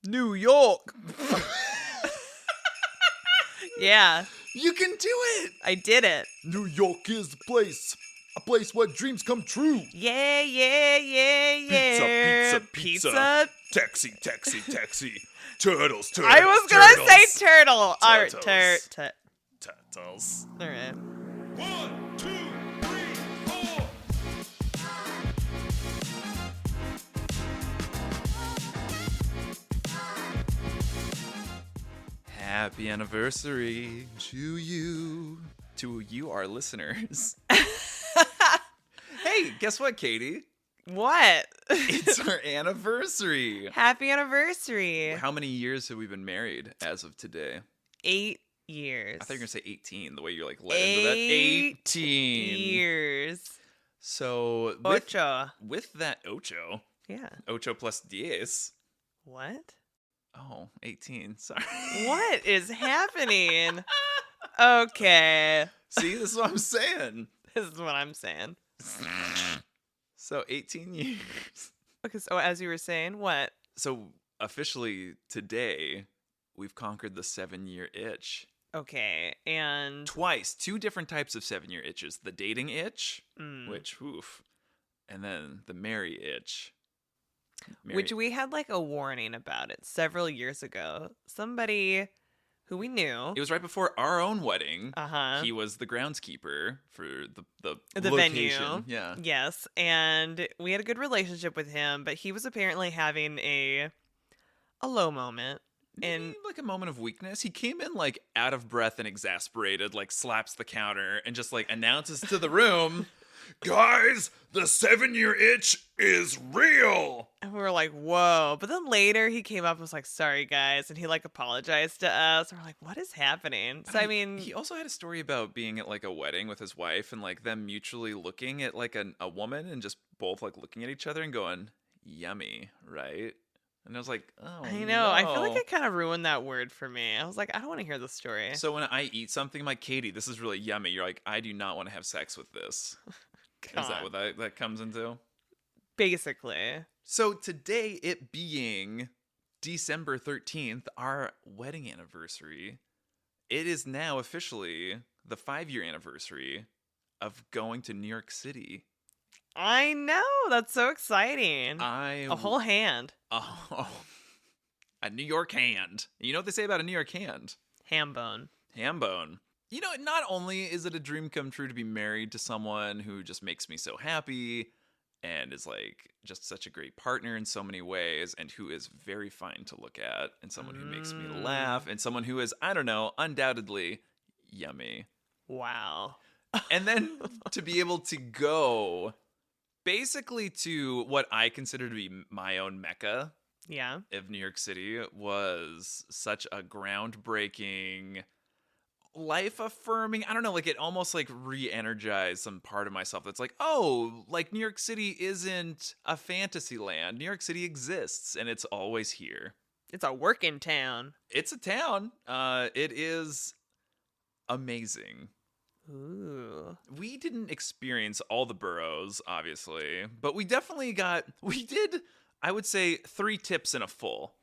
New York. Yeah, You can do it. I did it. New York is the place. A place where dreams come true. Yeah, yeah, yeah, yeah. Pizza. Taxi. Turtles. I was gonna say turtle. All right, Turtles. turtles. Turtles. All right. 1, 2, 3, 4. Happy anniversary to you, our listeners. Hey, guess what, Katie? What? It's our anniversary. Happy anniversary. How many years have we been married as of today? 8 years. I thought you were going to say 18, the way you're like led into that. 18 years. So Ocho. with that ocho plus diez. What? Oh, 18. Sorry. What is happening? Okay. See, this is what I'm saying. This is what I'm saying. So 18 years. Okay, so as you were saying, what? So officially today, we've conquered the 7-year itch. Okay, and... Twice. 2 different types of 7-year itches. The dating itch, which, oof. And then the marry itch. Which we had like a warning about it several years ago. Somebody who we knew. It was right before our own wedding. Uh-huh. He was the groundskeeper for the location. Venue. Yeah. Yes, and we had a good relationship with him, but he was apparently having a low moment. And like a moment of weakness. He came in like out of breath and exasperated, like slaps the counter and just like announces to the room, "Guys, the 7-year itch is real." And we were like, whoa. But then later he came up and was like, "Sorry, guys." And he like apologized to us. And we're like, what is happening? So, I mean... He also had a story about being at like a wedding with his wife and like them mutually looking at like a woman and just both like looking at each other and going, "Yummy," right? And I was like, oh, I know. no. I feel like it kind of ruined that word for me. I was like, I don't want to hear the story. So when I eat something, I'm like, "Katie, this is really yummy." You're like, "I do not want to have sex with this." Is that what that comes into? Basically. So today, it being December 13th, our wedding anniversary, it is now officially the 5-year anniversary of going to New York City. I know. That's so exciting. A whole hand. Oh, a New York hand. You know what they say about a New York hand? Ham bone. Ham bone. You know, not only is it a dream come true to be married to someone who just makes me so happy and is like just such a great partner in so many ways and who is very fine to look at and someone who makes me laugh and someone who is, I don't know, undoubtedly yummy. Wow. And then to be able to go basically to what I consider to be my own Mecca of New York City was such a groundbreaking, life-affirming, I don't know, like it almost like re-energized some part of myself that's like, oh, like New York City isn't a fantasy land. New York City exists and it's always here. It's a working town. It's a town. It is amazing. Ooh. We didn't experience all the boroughs, obviously, but we did, I would say, 3 tips in a full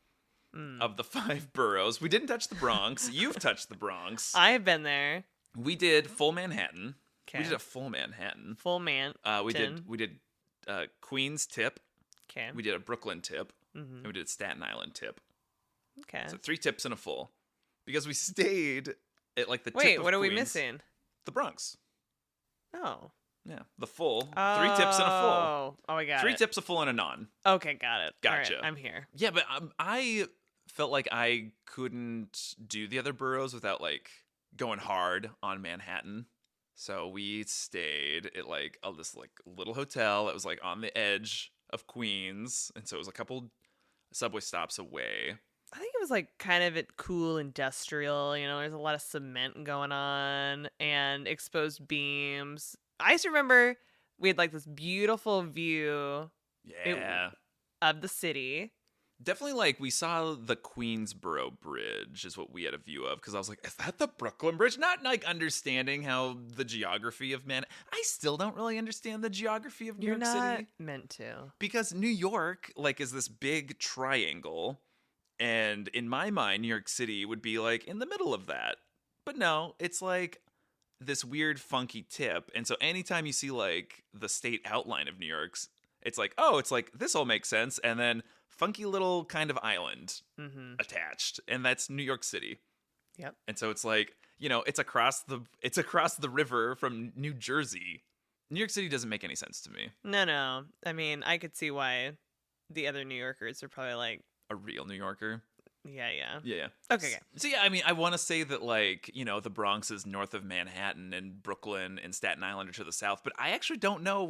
of the 5 boroughs. We didn't touch the Bronx. You've touched the Bronx. I've been there. We did full Manhattan. Okay. We did a full Manhattan. Full man. We did Queens tip. Okay. We did a Brooklyn tip. And we did a Staten Island tip. Okay. So 3 tips in a full. Because we stayed at like the tip Wait, of what are we Queens. missing? The Bronx. Oh. Yeah, the full. 3 tips and a full. Oh, I got 3 it. 3 tips, a full, and a non. Okay, got it. Gotcha. All right, I'm here. Yeah, but I felt like I couldn't do the other boroughs without like going hard on Manhattan. So we stayed at like this like little hotel that was like on the edge of Queens, and so it was a couple subway stops away. I think it was like kind of cool industrial, you know, there's a lot of cement going on and exposed beams. I just remember we had like this beautiful view of the city. Definitely, like, we saw the Queensboro Bridge is what we had a view of, because I was like, is that the Brooklyn Bridge? Not, like, understanding how the geography of I still don't really understand the geography of New York City. You're not meant to. Because New York, like, is this big triangle, And in my mind, New York City would be like in the middle of that. But no, it's like this weird funky tip. And so anytime you see like the state outline of New York's, it's like, oh, it's like this all makes sense. And then funky little kind of island attached. And that's New York City. Yep. And so it's like, you know, it's across the river from New Jersey. New York City doesn't make any sense to me. No. I mean, I could see why the other New Yorkers are probably like a real New Yorker. Yeah. Okay. So yeah, I mean, I want to say that like, you know, the Bronx is north of Manhattan and Brooklyn and Staten Island are to the south, but I actually don't know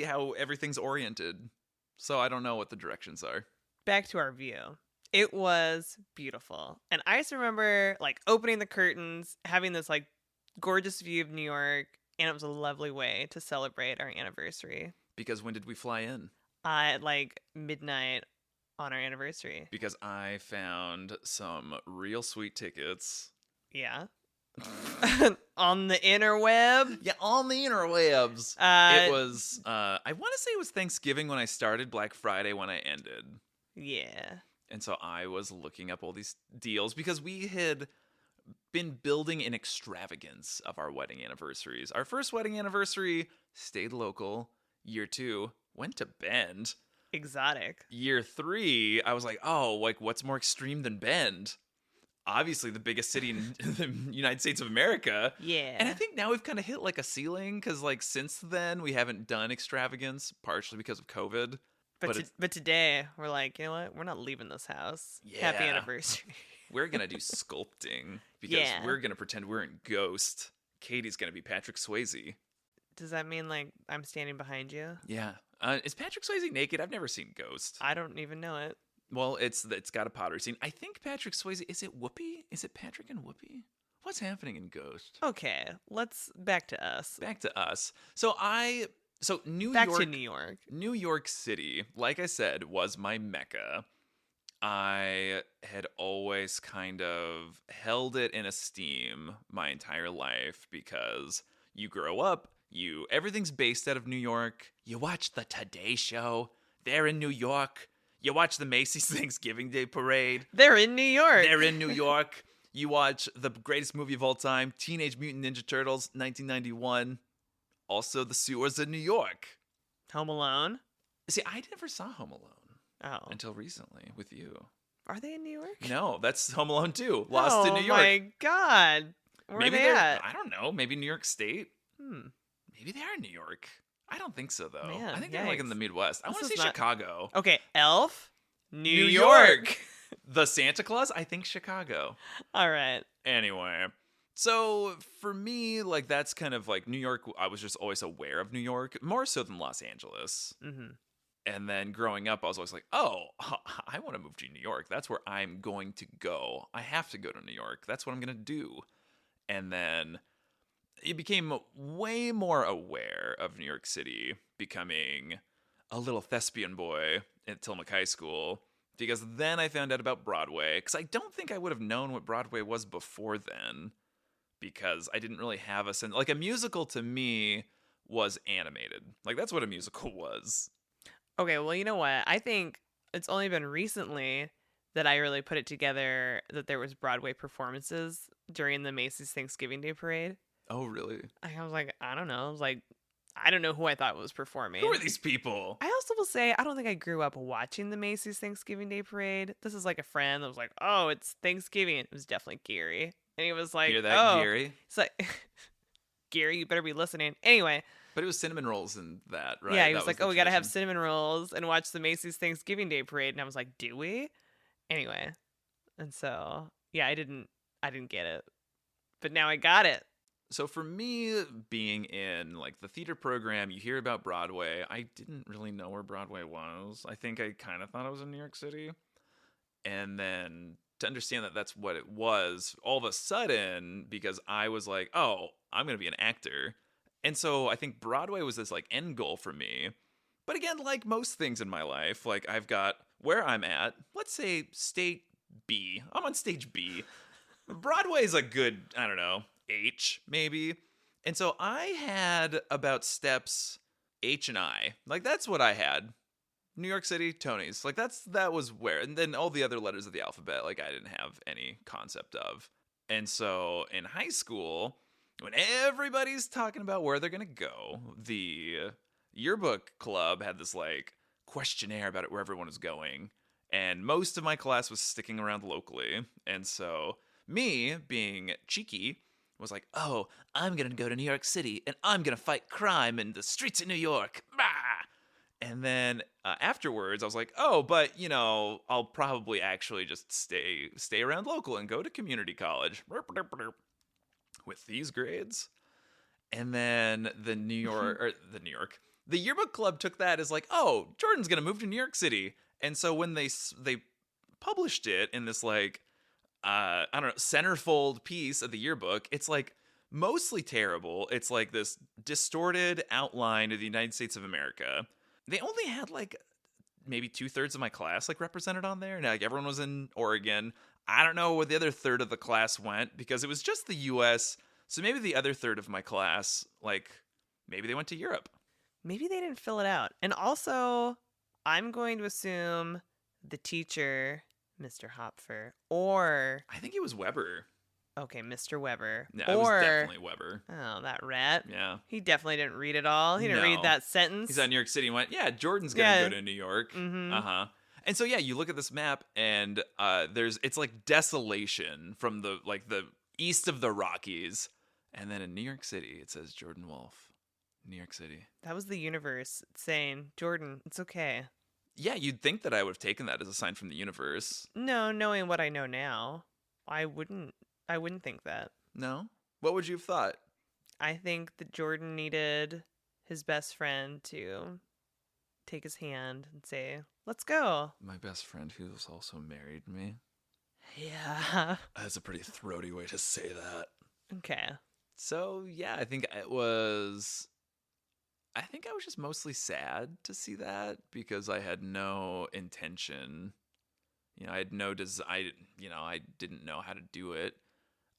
how everything's oriented. So I don't know what the directions are. Back to our view. It was beautiful. And I just remember like opening the curtains, having this like gorgeous view of New York, and it was a lovely way to celebrate our anniversary. Because when did we fly in? At like midnight on our anniversary. Because I found some real sweet tickets. Yeah. On the interweb? Yeah, on the interwebs. It was, I want to say it was Thanksgiving when I started, Black Friday when I ended. Yeah. And so I was looking up all these deals because we had been building an extravagance of our wedding anniversaries. Our first wedding anniversary stayed local. Year 2 went to Bend. Exotic. Year 3, I was like, oh, like what's more extreme than Bend? Obviously the biggest city in the United States of America. Yeah. And I think now we've kind of hit like a ceiling because like since then we haven't done extravagance, partially because of COVID. But today we're like, you know what? We're not leaving this house. Yeah. Happy anniversary. We're going to do sculpting because we're going to pretend we're in Ghost. Katie's going to be Patrick Swayze. Does that mean like I'm standing behind you? Yeah. Is Patrick Swayze naked? I've never seen Ghost. I don't even know it. Well, it's got a pottery scene. I think Patrick Swayze, is it Whoopi? Is it Patrick and Whoopi? What's happening in Ghost? Okay, let's back to us. So New York. New York City, like I said, was my mecca. I had always kind of held it in esteem my entire life because you grow up, everything's based out of New York. You watch the Today Show, they're in New York. You watch the Macy's Thanksgiving Day Parade. They're in New York. You watch the greatest movie of all time, Teenage Mutant Ninja Turtles, 1991. Also, the sewers of New York. Home Alone? See, I never saw Home Alone until recently with you. Are they in New York? No, that's Home Alone 2, Lost in New York. Oh my God. Where are they at? I don't know. Maybe New York State? Maybe they are in New York. I don't think so, though. Man, I think they're like in the Midwest. I want to say Chicago. Okay, Elf, New York. The Santa Claus, I think Chicago. All right. Anyway, so for me, like that's kind of like New York. I was just always aware of New York, more so than Los Angeles. Mm-hmm. And then growing up, I was always like, oh, I want to move to New York. That's where I'm going to go. I have to go to New York. That's what I'm going to do. And then it became way more aware of New York City, becoming a little thespian boy at Tillamook High School. Because then I found out about Broadway. Because I don't think I would have known what Broadway was before then. Because I didn't really have a sense. Like a musical to me was animated. Like that's what a musical was. Okay, well, you know what? I think it's only been recently that I really put it together that there was Broadway performances during the Macy's Thanksgiving Day Parade. Oh, really? I was like, I don't know. I was like, I don't know who I thought was performing. Who are these people? I also will say, I don't think I grew up watching the Macy's Thanksgiving Day Parade. This is like a friend that was like, oh, it's Thanksgiving. It was definitely Gary. And he was like, hear that, Gary? It's like, Gary, you better be listening. Anyway. But it was cinnamon rolls in that, right? Yeah, he was like, oh, we got to have cinnamon rolls and watch the Macy's Thanksgiving Day Parade. And I was like, do we? Anyway. And so, yeah, I didn't get it. But now I got it. So for me, being in like the theater program, you hear about Broadway. I didn't really know where Broadway was. I think I kind of thought it was in New York City. And then to understand that that's what it was, all of a sudden, because I was like, oh, I'm going to be an actor. And so I think Broadway was this like end goal for me. But again, like most things in my life, like I've got where I'm at, let's say state B. I'm on stage B. Broadway is a good, I don't know, H maybe. And so I had about steps H and I. Like that's what I had. New York City, Tony's. Like, that was where. And then all the other letters of the alphabet, like, I didn't have any concept of. And so in high school, when everybody's talking about where they're going to go, the yearbook club had this, like, questionnaire about it where everyone was going. And most of my class was sticking around locally. And so me, being cheeky, was like, oh, I'm going to go to New York City, and I'm going to fight crime in the streets of New York. Bah! And then afterwards, I was like, oh, but, I'll probably actually just stay around local and go to community college with these grades. And then the yearbook club took that as like, oh, Jordan's going to move to New York City. And so when they published it in this, like, I don't know, centerfold piece of the yearbook, it's like mostly terrible. It's like this distorted outline of the United States of America. They only had like maybe 2/3 of my class like represented on there. Now, like, everyone was in Oregon. I don't know where the other third of the class went because it was just the U.S. So maybe the other third of my class, like, maybe they went to Europe. Maybe they didn't fill it out. And also, I'm going to assume the teacher, Mr. Hopfer, or I think it was Weber. Okay, Mr. Weber. Yeah, it was definitely Weber. Oh, that rat. Yeah. He definitely didn't read it all. He didn't read that sentence. He's at New York City and went, yeah, Jordan's going to go to New York. Mm-hmm. Uh-huh. And so, yeah, you look at this map and it's like desolation from the east of the Rockies. And then in New York City, it says Jordan Wolfe, New York City. That was the universe saying, Jordan, it's okay. Yeah, you'd think that I would have taken that as a sign from the universe. No, knowing what I know now, I wouldn't think that. No? What would you have thought? I think that Jordan needed his best friend to take his hand and say, let's go. My best friend who's also married me. Yeah. That's a pretty throaty way to say that. Okay. So, yeah, I think I was just mostly sad to see that because I had no intention. I had no desire. I didn't know how to do it.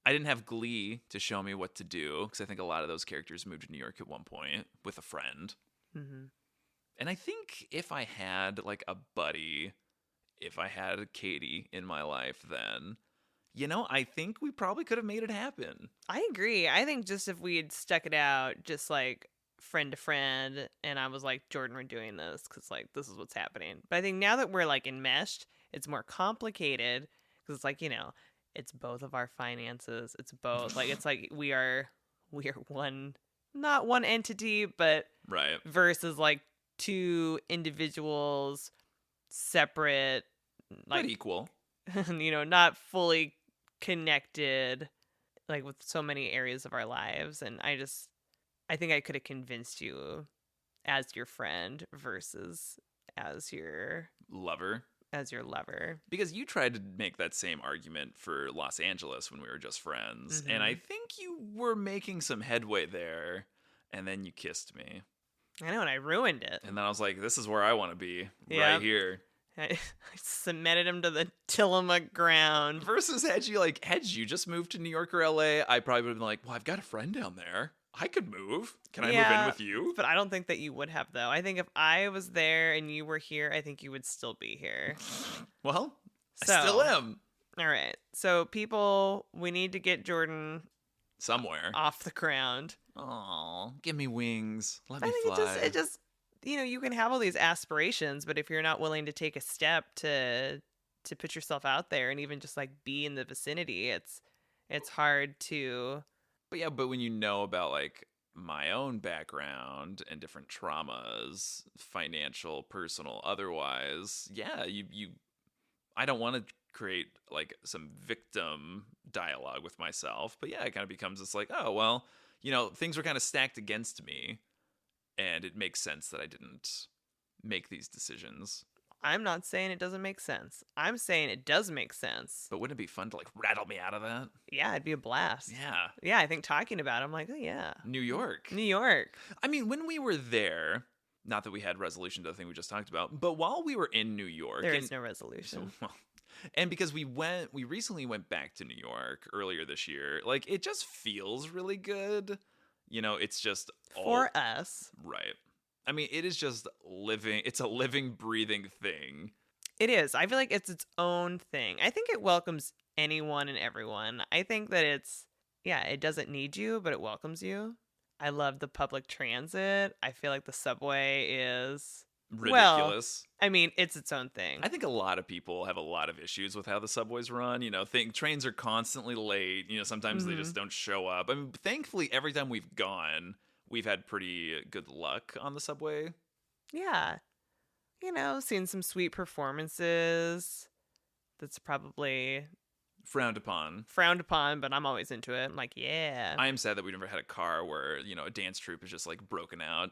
I didn't have Glee to show me what to do because I think a lot of those characters moved to New York at one point with a friend. Mm-hmm. And I think if I had like a buddy, if I had Katie in my life, then, I think we probably could have made it happen. I agree. I think just if we had stuck it out, just like friend to friend, and I was like, Jordan, we're doing this because like this is what's happening. But I think now that we're like enmeshed, it's more complicated because it's like, it's both of our finances. It's both like it's like we are one, not one entity, but right versus like two individuals, separate, like but equal. Not fully connected, like with so many areas of our lives. And I think I could have convinced you as your friend versus as your lover. Because you tried to make that same argument for Los Angeles when we were just friends. Mm-hmm. And I think you were making some headway there. And then you kissed me. I know, and I ruined it. And then I was like, this is where I want to be. Right here. I cemented him to the Tillamook ground. Versus had you just moved to New York or LA, I probably would have been like, well, I've got a friend down there. I could move. Can I move in with you? But I don't think that you would have, though. I think if I was there and you were here, I think you would still be here. Well, I still am. All right. So, people, we need to get Jordan somewhere off the ground. Oh, give me wings. Let me fly. I think it just you can have all these aspirations, but if you're not willing to take a step to put yourself out there and even just like be in the vicinity, it's hard to. But when you know about like my own background and different traumas, financial, personal, otherwise, yeah, I don't want to create like some victim dialogue with myself, but yeah, it kind of becomes this like, oh, well, things were kind of stacked against me and it makes sense that I didn't make these decisions. I'm not saying it doesn't make sense. I'm saying it does make sense. But wouldn't it be fun to like rattle me out of that? Yeah, it'd be a blast. Yeah. Yeah, I think talking about it, I'm like, oh yeah. New York. I mean, when we were there, not that we had resolution to the thing we just talked about, but while we were in New York. There is no resolution. And because we recently went back to New York earlier this year, like it just feels really good. It's just for us. Right. I mean, it is just living. It's a living, breathing thing. It is. I feel like it's its own thing. I think it welcomes anyone and everyone. I think that it doesn't need you, but it welcomes you. I love the public transit. I feel like the subway is ridiculous. Well, I mean, it's its own thing. I think a lot of people have a lot of issues with how the subways run. Trains are constantly late. Sometimes they just don't show up. I mean, thankfully, every time we've gone, we've had pretty good luck on the subway. Yeah. Seen some sweet performances. That's probably frowned upon, but I'm always into it. I'm like, yeah. I am sad that we never had a car where, a dance troupe is just like broken out.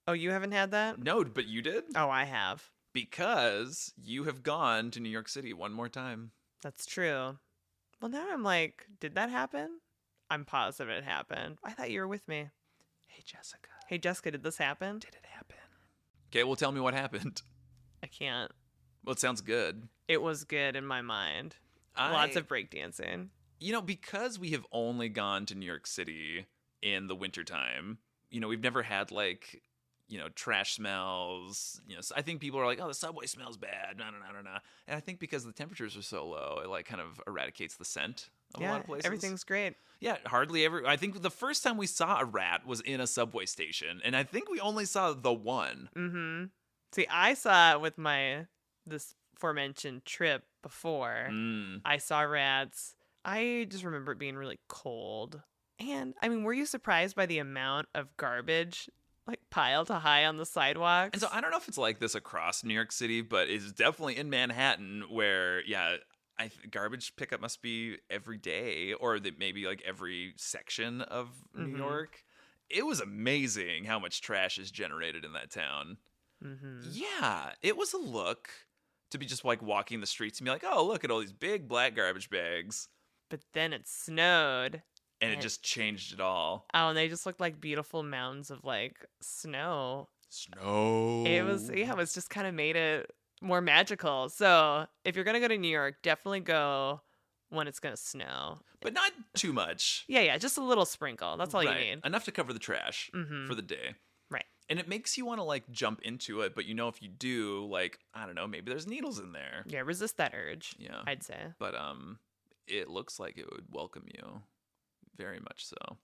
Oh, you haven't had that? No, but you did? Oh, I have. Because you have gone to New York City one more time. That's true. Well, now I'm like, did that happen? I'm positive it happened. I thought you were with me. Hey, Jessica, did this happen? Did it happen? Okay, well, tell me what happened. I can't. Well, it sounds good. It was good in my mind. Lots of breakdancing. Because we have only gone to New York City in the wintertime, we've never had trash smells. I think people are like, oh, the subway smells bad. No. And I think because the temperatures are so low, it kind of eradicates the scent of a lot of places. Everything's great. Yeah, hardly ever. I think the first time we saw a rat was in a subway station, and I think we only saw the one. Mm-hmm. See, I saw it with this aforementioned trip before. I saw rats. I just remember it being really cold. And, I mean, were you surprised by the amount of garbage piled high on the sidewalks? And so I don't know if it's like this across New York City, but it's definitely in Manhattan where, garbage pickup must be every day, or maybe every section of New York. It was amazing how much trash is generated in that town. Mm-hmm. Yeah, it was a look to be just walking the streets and be like, oh, look at all these big black garbage bags. But then it snowed. And it just changed it all. Oh, and they just looked like beautiful mounds of snow. It was just kind of made it more magical. So if you're going to go to New York, definitely go when it's going to snow. But not too much. Yeah, just a little sprinkle. That's all you need. Enough to cover the trash for the day. Right. And it makes you want to jump into it, but if you do, I don't know, maybe there's needles in there. Yeah, resist that urge. Yeah. I'd say. But it looks like it would welcome you. Very much so.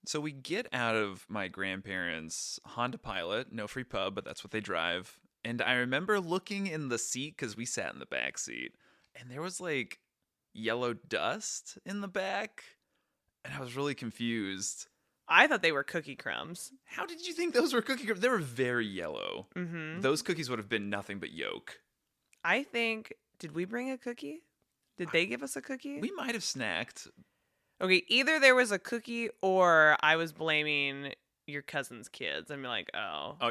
So we get out of my grandparents' Honda Pilot, no free pub, but that's what they drive. And I remember looking in the seat, because we sat in the back seat, and there was yellow dust in the back. And I was really confused. I thought they were cookie crumbs. How did you think those were cookie crumbs? They were very yellow. Mm-hmm. Those cookies would have been nothing but yolk. I think, did we bring a cookie? Did they give us a cookie? We might have snacked. Okay, either there was a cookie or I was blaming your cousin's kids. I'm like, oh. Oh,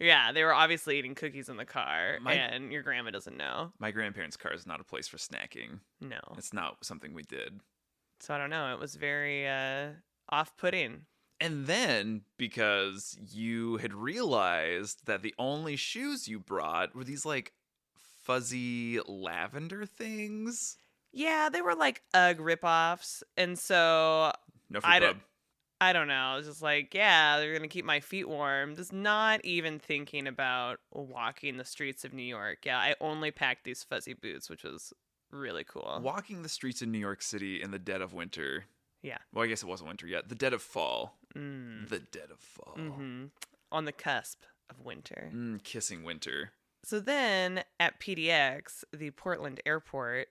yeah, they were obviously eating cookies in the car, and your grandma doesn't know. My grandparents' car is not a place for snacking. No. It's not something we did. So I don't know. It was very off-putting. And then, because you had realized that the only shoes you brought were these, fuzzy lavender things. Yeah, they were UGG ripoffs, and so no free pub. I don't know. I was just they're gonna keep my feet warm. Just not even thinking about walking the streets of New York. Yeah, I only packed these fuzzy boots, which was really cool. Walking the streets in New York City in the dead of winter. Yeah. Well, I guess it wasn't winter yet. The dead of fall. The dead of fall. Mm-hmm. On the cusp of winter. Kissing winter. So then at PDX, the Portland airport,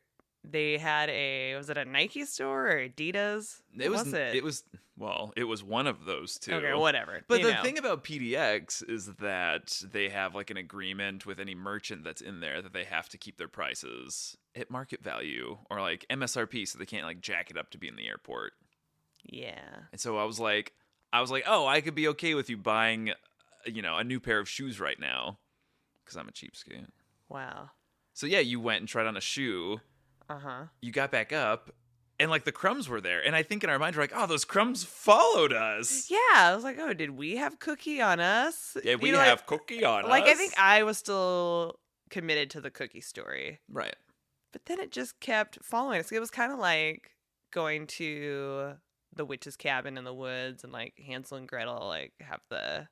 they had was it a Nike store or Adidas? It was one of those two. Okay, whatever. But the thing about PDX is that they have an agreement with any merchant that's in there that they have to keep their prices at market value or MSRP, so they can't jack it up to be in the airport. Yeah. And so I was like, oh, I could be okay with you buying, a new pair of shoes right now, because I'm a cheapskate. Wow. So yeah, you went and tried on a shoe. Uh-huh. You got back up, and the crumbs were there. And I think in our mind, we're oh, those crumbs followed us. Yeah, I was like, oh, did we have cookie on us? Yeah, we have cookie on us. I think I was still committed to the cookie story. Right. But then it just kept following us. It was kind of like going to the witch's cabin in the woods and Hansel and Gretel have the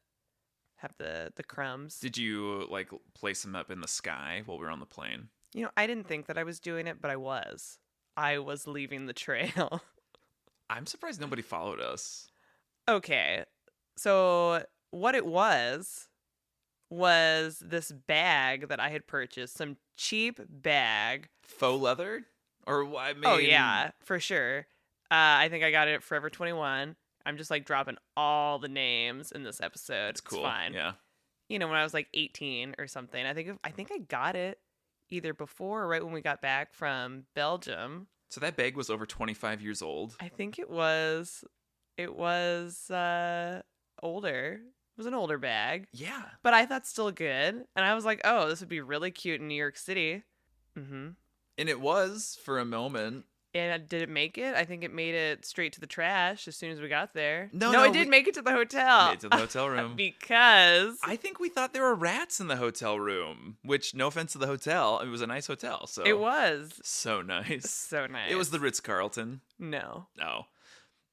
have the crumbs. Did you like place them up in the sky while we were on the plane? I didn't think that I was doing it, but I was. I was leaving the trail. I'm surprised nobody followed us. Okay. So what it was this bag that I had purchased, some cheap bag. Faux leather? Or I mean... Oh, yeah, for sure. I think I got it at Forever 21. I'm just like dropping all the names in this episode. It's cool. It's fine. Yeah. When I was like 18 or something. I think I got it either before or right when we got back from Belgium. So that bag was over 25 years old? I think it was older. It was an older bag. Yeah. But I thought still good. And I was like, oh, this would be really cute in New York City. Mm-hmm. And it was for a moment. And did it make it? I think it made it straight to the trash as soon as we got there. No, it did make it to the hotel. Made it to the hotel room. Because... I think we thought there were rats in the hotel room, which, no offense to the hotel, it was a nice hotel. So it was. So nice. So nice. It was the Ritz-Carlton. No.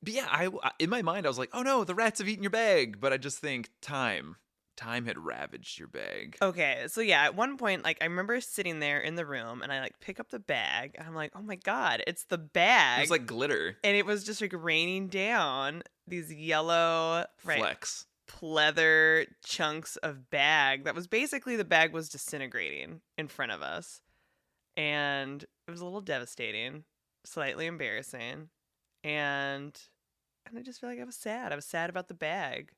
But yeah, I in my mind, I was like, oh no, the rats have eaten your bag. But I just think time had ravaged your bag. Okay, so yeah, at one point, like, I remember sitting there in the room, and I, like, pick up the bag, and I'm like, oh my god, it's the bag. It was like glitter. And it was just, like, raining down these yellow... Flecks. Pleather chunks of bag. That was basically the bag was disintegrating in front of us. And it was a little devastating, slightly embarrassing. And I just feel like I was sad. I was sad about the bag.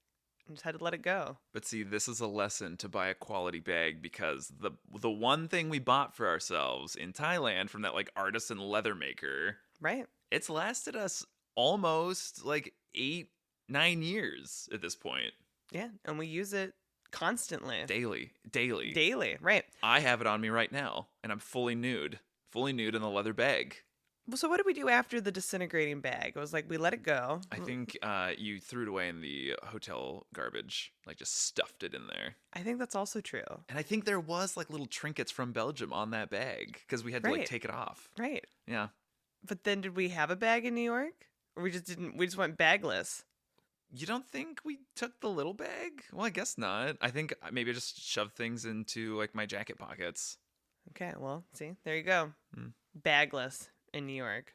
I just had to let it go. But see, this is a lesson to buy a quality bag, because the one thing we bought for ourselves in Thailand from that like artisan leather maker, right? It's lasted us almost like 8-9 years at this point. Yeah, and we use it constantly. Daily, right. I have it on me right now, and I'm fully nude in the leather bag. So what did we do after the disintegrating bag? It was like we let it go. I think you threw it away in the hotel garbage, like just stuffed it in there. I think that's also true. And I think there was like little trinkets from Belgium on that bag because we had to like take it off. Right. Yeah. But then did we have a bag in New York? Or we just went bagless? You don't think we took the little bag? Well, I guess not. I think maybe I just shoved things into like my jacket pockets. Okay, well, see, there you go. Bagless in New York.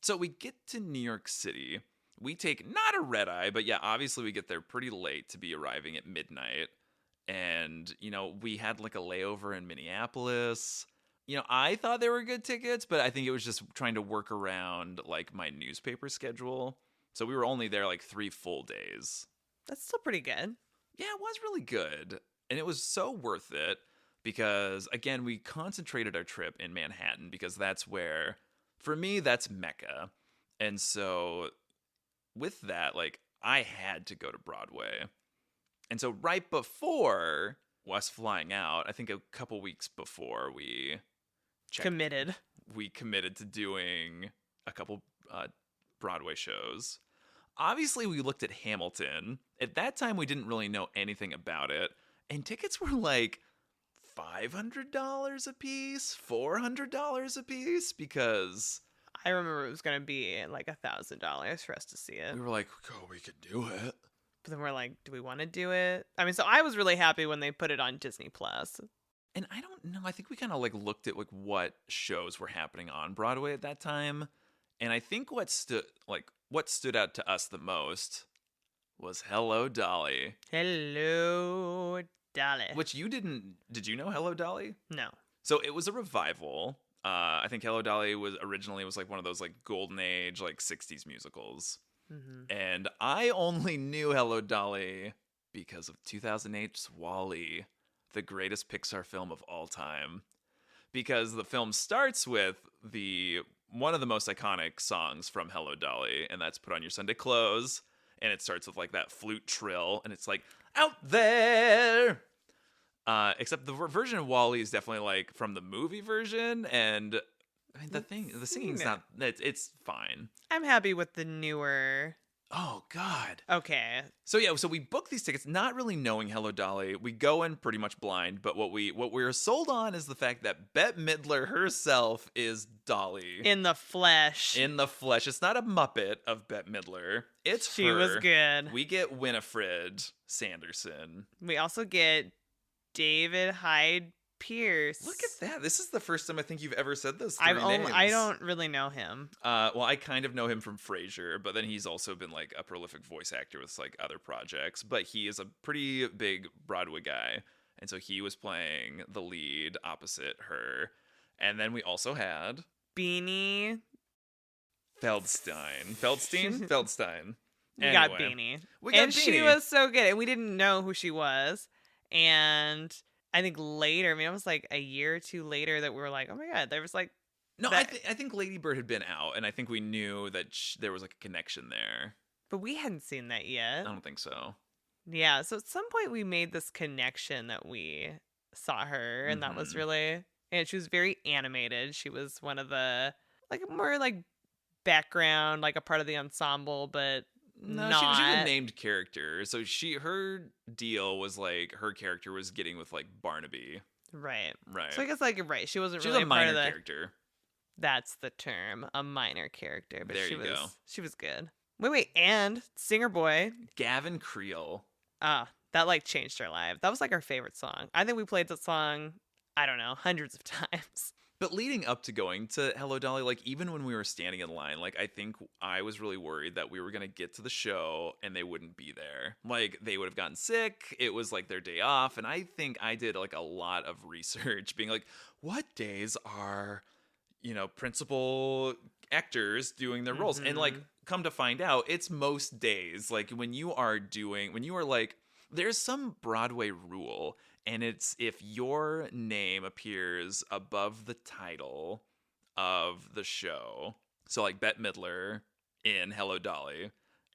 So we get to New York City. We take not a red eye, but yeah, obviously we get there pretty late to be arriving at midnight. And, we had like a layover in Minneapolis. I thought they were good tickets, but I think it was just trying to work around like my newspaper schedule. So we were only there like 3 full days. That's still pretty good. Yeah, it was really good. And it was so worth it because, again, we concentrated our trip in Manhattan because that's where, for me, that's Mecca. And so with that, like, I had to go to Broadway. And so right before us flying out, I think a couple weeks before we committed to doing a couple Broadway shows. Obviously, we looked at Hamilton. At that time, we didn't really know anything about it. And tickets were like $500 a piece, $400 a piece, because... I remember it was going to be like $1,000 for us to see it. We were like, oh, we could do it. But then we're like, do we want to do it? I mean, so I was really happy when they put it on Disney Plus. And I don't know. I think we kind of like looked at like what shows were happening on Broadway at that time. And I think what stood out to us the most was Hello, Dolly. Hello, Dolly. Which did you know Hello, Dolly? No. So it was a revival. I think Hello, Dolly was originally like one of those like golden age, like 60s musicals. Mm-hmm. And I only knew Hello, Dolly because of 2008's WALL-E, the greatest Pixar film of all time. Because the film starts with one of the most iconic songs from Hello, Dolly, and that's Put On Your Sunday Clothes. And it starts with like that flute trill, and it's like, out there! Except the version of WALL-E is definitely like from the movie version, and I mean the singing's not, it's fine. I'm happy with the newer Oh, God. Okay. So we book these tickets not really knowing Hello Dolly. We go in pretty much blind, but what we're sold on is the fact that Bette Midler herself is Dolly. In the flesh. In the flesh. It's not a Muppet of Bette Midler. It's she her. Was good. We get Winifred Sanderson. We also get David Hyde Pierce. Look at that. This is the first time I think you've ever said those three names. I don't really know him. Well, I kind of know him from Frasier, but then he's also been like a prolific voice actor with like other projects. But he is a pretty big Broadway guy, and so he was playing the lead opposite her. And then we also had Beanie Feldstein. We got Beanie. And she was so good, and we didn't know who she was. And I think later, I mean, it was like a year or two later that we were like, oh my God, there was like... No, I think Lady Bird had been out, and I think we knew that there was like a connection there. But we hadn't seen that yet. I don't think so. Yeah, so at some point we made this connection that we saw her, and that was really... And she was very animated. She was one of the, like, more like background, like a part of the ensemble, but... No, she was a named character. So her deal was like her character was getting with like Barnaby. Right. So I guess like she wasn't she really was a minor character. That's the term, a minor character. But there you go. She was good. Wait, and singer boy Gavin Creel. That like changed our life. That was like our favorite song. I think we played that song, I don't know, hundreds of times. But leading up to going to Hello Dolly, like even when we were standing in line, like I think I was really worried that we were going to get to the show and they wouldn't be there. Like they would have gotten sick. It was like their day off. And I think I did like a lot of research being like, what days are, principal actors doing their roles? And like come to find out, it's most days. Like when you are like, there's some Broadway rule. And it's if your name appears above the title of the show, so like Bette Midler in Hello Dolly,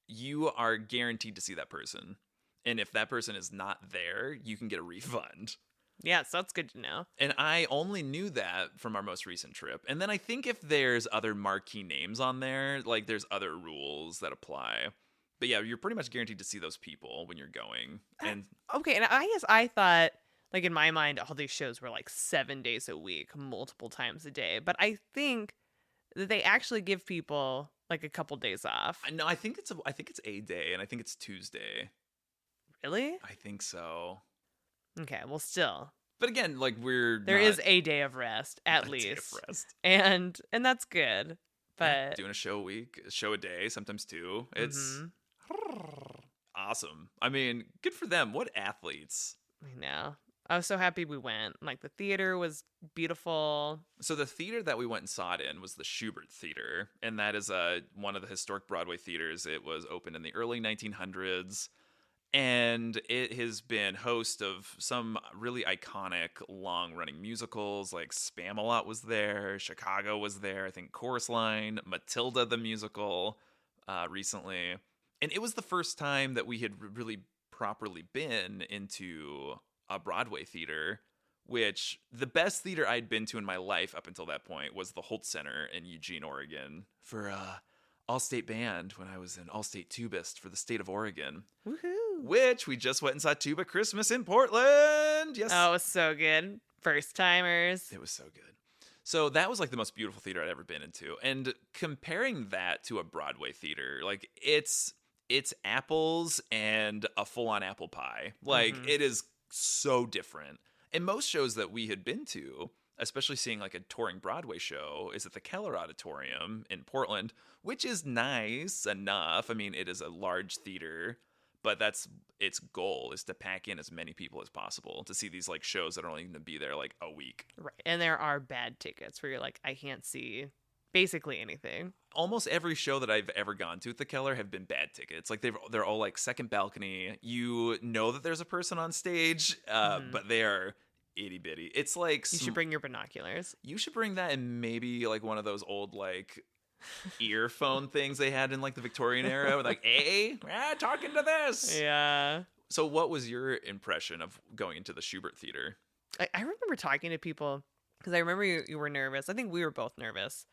you are guaranteed to see that person. And if that person is not there, you can get a refund. Yeah, so that's good to know. And I only knew that from our most recent trip. And then I think if there's other marquee names on there, like there's other rules that apply. But yeah, you're pretty much guaranteed to see those people when you're going. And okay, and I guess I thought, like in my mind, all these shows were like 7 days a week, multiple times a day. But I think that they actually give people like a couple days off. No, I think it's a day, and I think it's Tuesday. Really? I think so. Okay, well, still. But again, like there is a day of rest at least, day of rest. and that's good. But doing a show a week, a show a day, sometimes two. It's awesome. I mean, good for them. What athletes? I know. I was so happy we went. Like the theater was beautiful. So the theater that we went and saw it in was the Schubert Theater, and that is one of the historic Broadway theaters. It was opened in the early 1900s. And it has been host of some really iconic long-running musicals, like Spamalot was there, Chicago was there, I think Chorus Line, Matilda the musical recently. And it was the first time that we had really properly been into a Broadway theater, which the best theater I'd been to in my life up until that point was the Holt Center in Eugene, Oregon, for All-State Band when I was an All-State tubist for the state of Oregon. Woohoo! Which we just went and saw Tuba Christmas in Portland. Yes. Oh, it was so good. First timers. It was so good. So that was like the most beautiful theater I'd ever been into. And comparing that to a Broadway theater, like it's apples and a full-on apple pie. Like it is so different. And most shows that we had been to, especially seeing like a touring Broadway show, is at the Keller Auditorium in Portland, which is nice enough. I mean, it is a large theater, but that's its goal, is to pack in as many people as possible to see these like shows that are only going to be there like a week. Right. And there are bad tickets where you're like, I can't see basically anything. Almost every show that I've ever gone to at the Keller have been bad tickets. Like they're all like second balcony. You know that there's a person on stage, but they are itty bitty. It's like you should bring your binoculars. You should bring that, and maybe like one of those old like earphone things they had in like the Victorian era with like, hey, talking to this. Yeah. So what was your impression of going into the Schubert Theater? I remember talking to people because I remember you were nervous. I think we were both nervous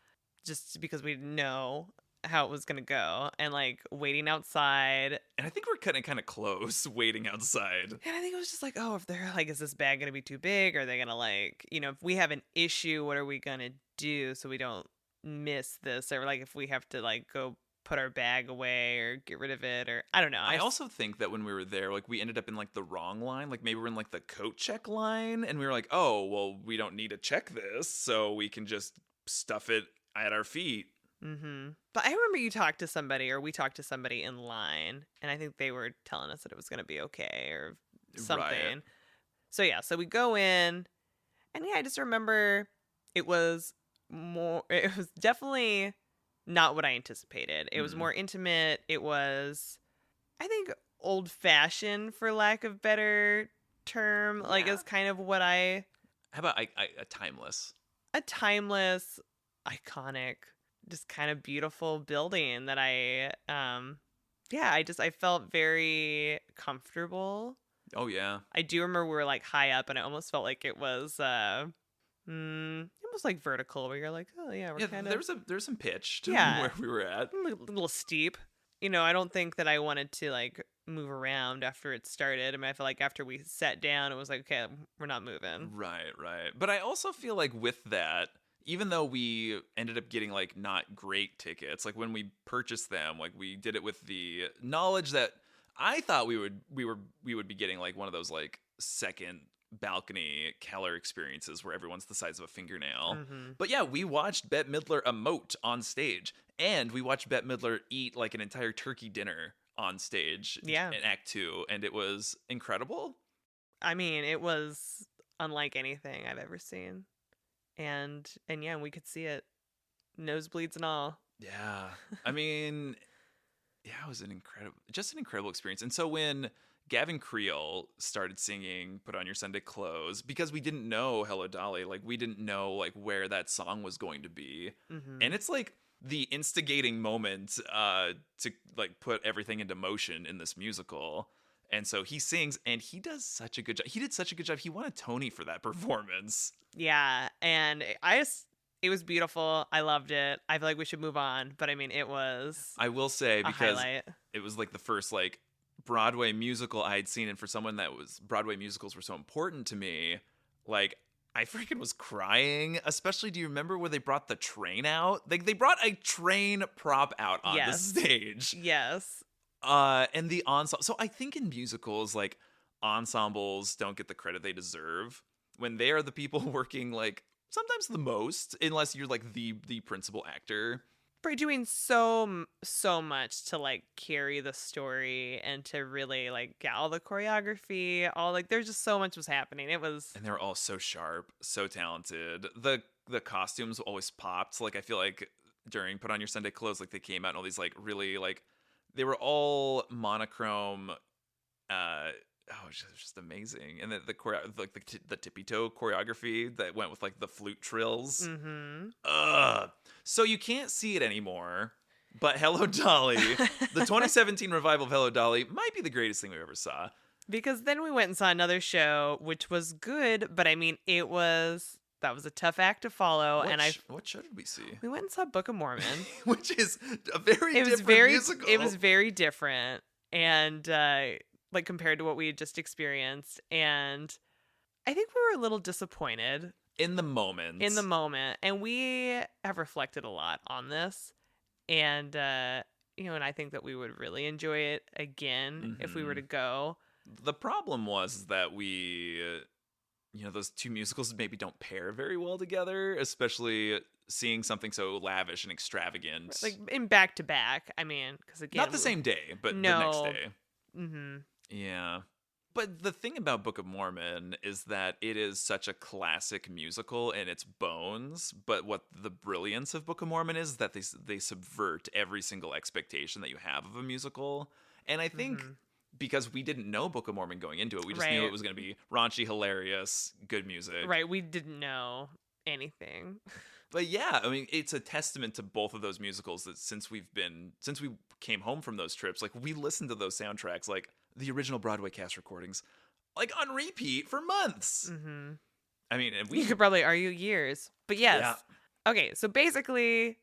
just because we didn't know. how it was gonna go, and like waiting outside. And I think we're kind of close waiting outside. And I think it was just like, oh, if they're like, is this bag gonna be too big? Are they gonna like, if we have an issue, what are we gonna do so we don't miss this? Or like if we have to like go put our bag away or get rid of it, or I don't know. I also think that when we were there, like we ended up in like the wrong line. Like maybe we're in like the coat check line, and we were like, oh, well, we don't need to check this, so we can just stuff it at our feet. But I remember you talked to somebody, or we talked to somebody in line, and I think they were telling us that it was going to be okay or something. Right. So yeah, so we go in, and yeah, I just remember it was definitely not what I anticipated. It was more intimate. It was, I think, old-fashioned, for lack of better term. Like, it's kind of what I... How about a timeless? A timeless, iconic, just kind of beautiful building that I felt very comfortable. Oh, yeah. I do remember we were, like, high up, and I almost felt like it was... almost like vertical, where you're like, oh yeah, we're kind of... There's some pitch to where we were at. A little steep. I don't think that I wanted to like move around after it started. I mean, I feel like after we sat down, it was like, okay, we're not moving. Right. But I also feel like with that, even though we ended up getting like not great tickets, like when we purchased them, like we did it with the knowledge that I thought we would be getting like one of those like second balcony Keller experiences where everyone's the size of a fingernail. But yeah, we watched Bette Midler emote on stage, and we watched Bette Midler eat like an entire turkey dinner on stage in Act 2, and it was incredible. I mean, it was unlike anything I've ever seen. And yeah, we could see it, nosebleeds and all. Yeah. I mean, yeah, it was an incredible experience. And so when Gavin Creel started singing Put On Your Sunday Clothes, because we didn't know Hello Dolly, like we didn't know like where that song was going to be. And it's like the instigating moment to like put everything into motion in this musical. And so he sings, and he does such a good job. He did such a good job. He won a Tony for that performance. Yeah, and it was beautiful. I loved it. I feel like we should move on, but I mean, it was... I will say, because it was like the first like Broadway musical I had seen, and for someone that was Broadway musicals were so important to me, like I freaking was crying. Especially, do you remember where they brought the train out? Like they brought a train prop out on the stage. Yes. And the ensemble. So I think in musicals, like ensembles don't get the credit they deserve when they are the people working like sometimes the most, unless you're like the principal actor. For doing so much to like carry the story and to really like get all the choreography, all like there's just so much was happening. It was, and they were all so sharp, so talented. The costumes always popped. Like I feel like during Put On Your Sunday Clothes, like they came out in all these like really like they were all monochrome. It was just amazing. And the tippy toe choreography that went with like the flute trills. So you can't see it anymore, but Hello Dolly, the 2017 revival of Hello Dolly, might be the greatest thing we ever saw. Because then we went and saw another show, which was good, but I mean, that was a tough act to follow. What show did we see? We went and saw Book of Mormon, which is a very different musical. It was very different, and like compared to what we had just experienced, and I think we were a little disappointed in the moment. And we have reflected a lot on this, and and I think that we would really enjoy it again if we were to go. The problem was that we, those two musicals maybe don't pair very well together, especially seeing something so lavish and extravagant, like in back to back. I mean, because again, not the same day, but the next day. Yeah. But the thing about Book of Mormon is that it is such a classic musical in its bones, but what the brilliance of Book of Mormon is that they subvert every single expectation that you have of a musical. And I think because we didn't know Book of Mormon going into it, we just knew it was going to be raunchy, hilarious, good music. Right, we didn't know anything. But yeah, I mean, it's a testament to both of those musicals that since we came home from those trips, like we listened to those soundtracks, like the original Broadway cast recordings, like on repeat for months. I mean, you could probably argue years, but yes. Yeah. Okay, so basically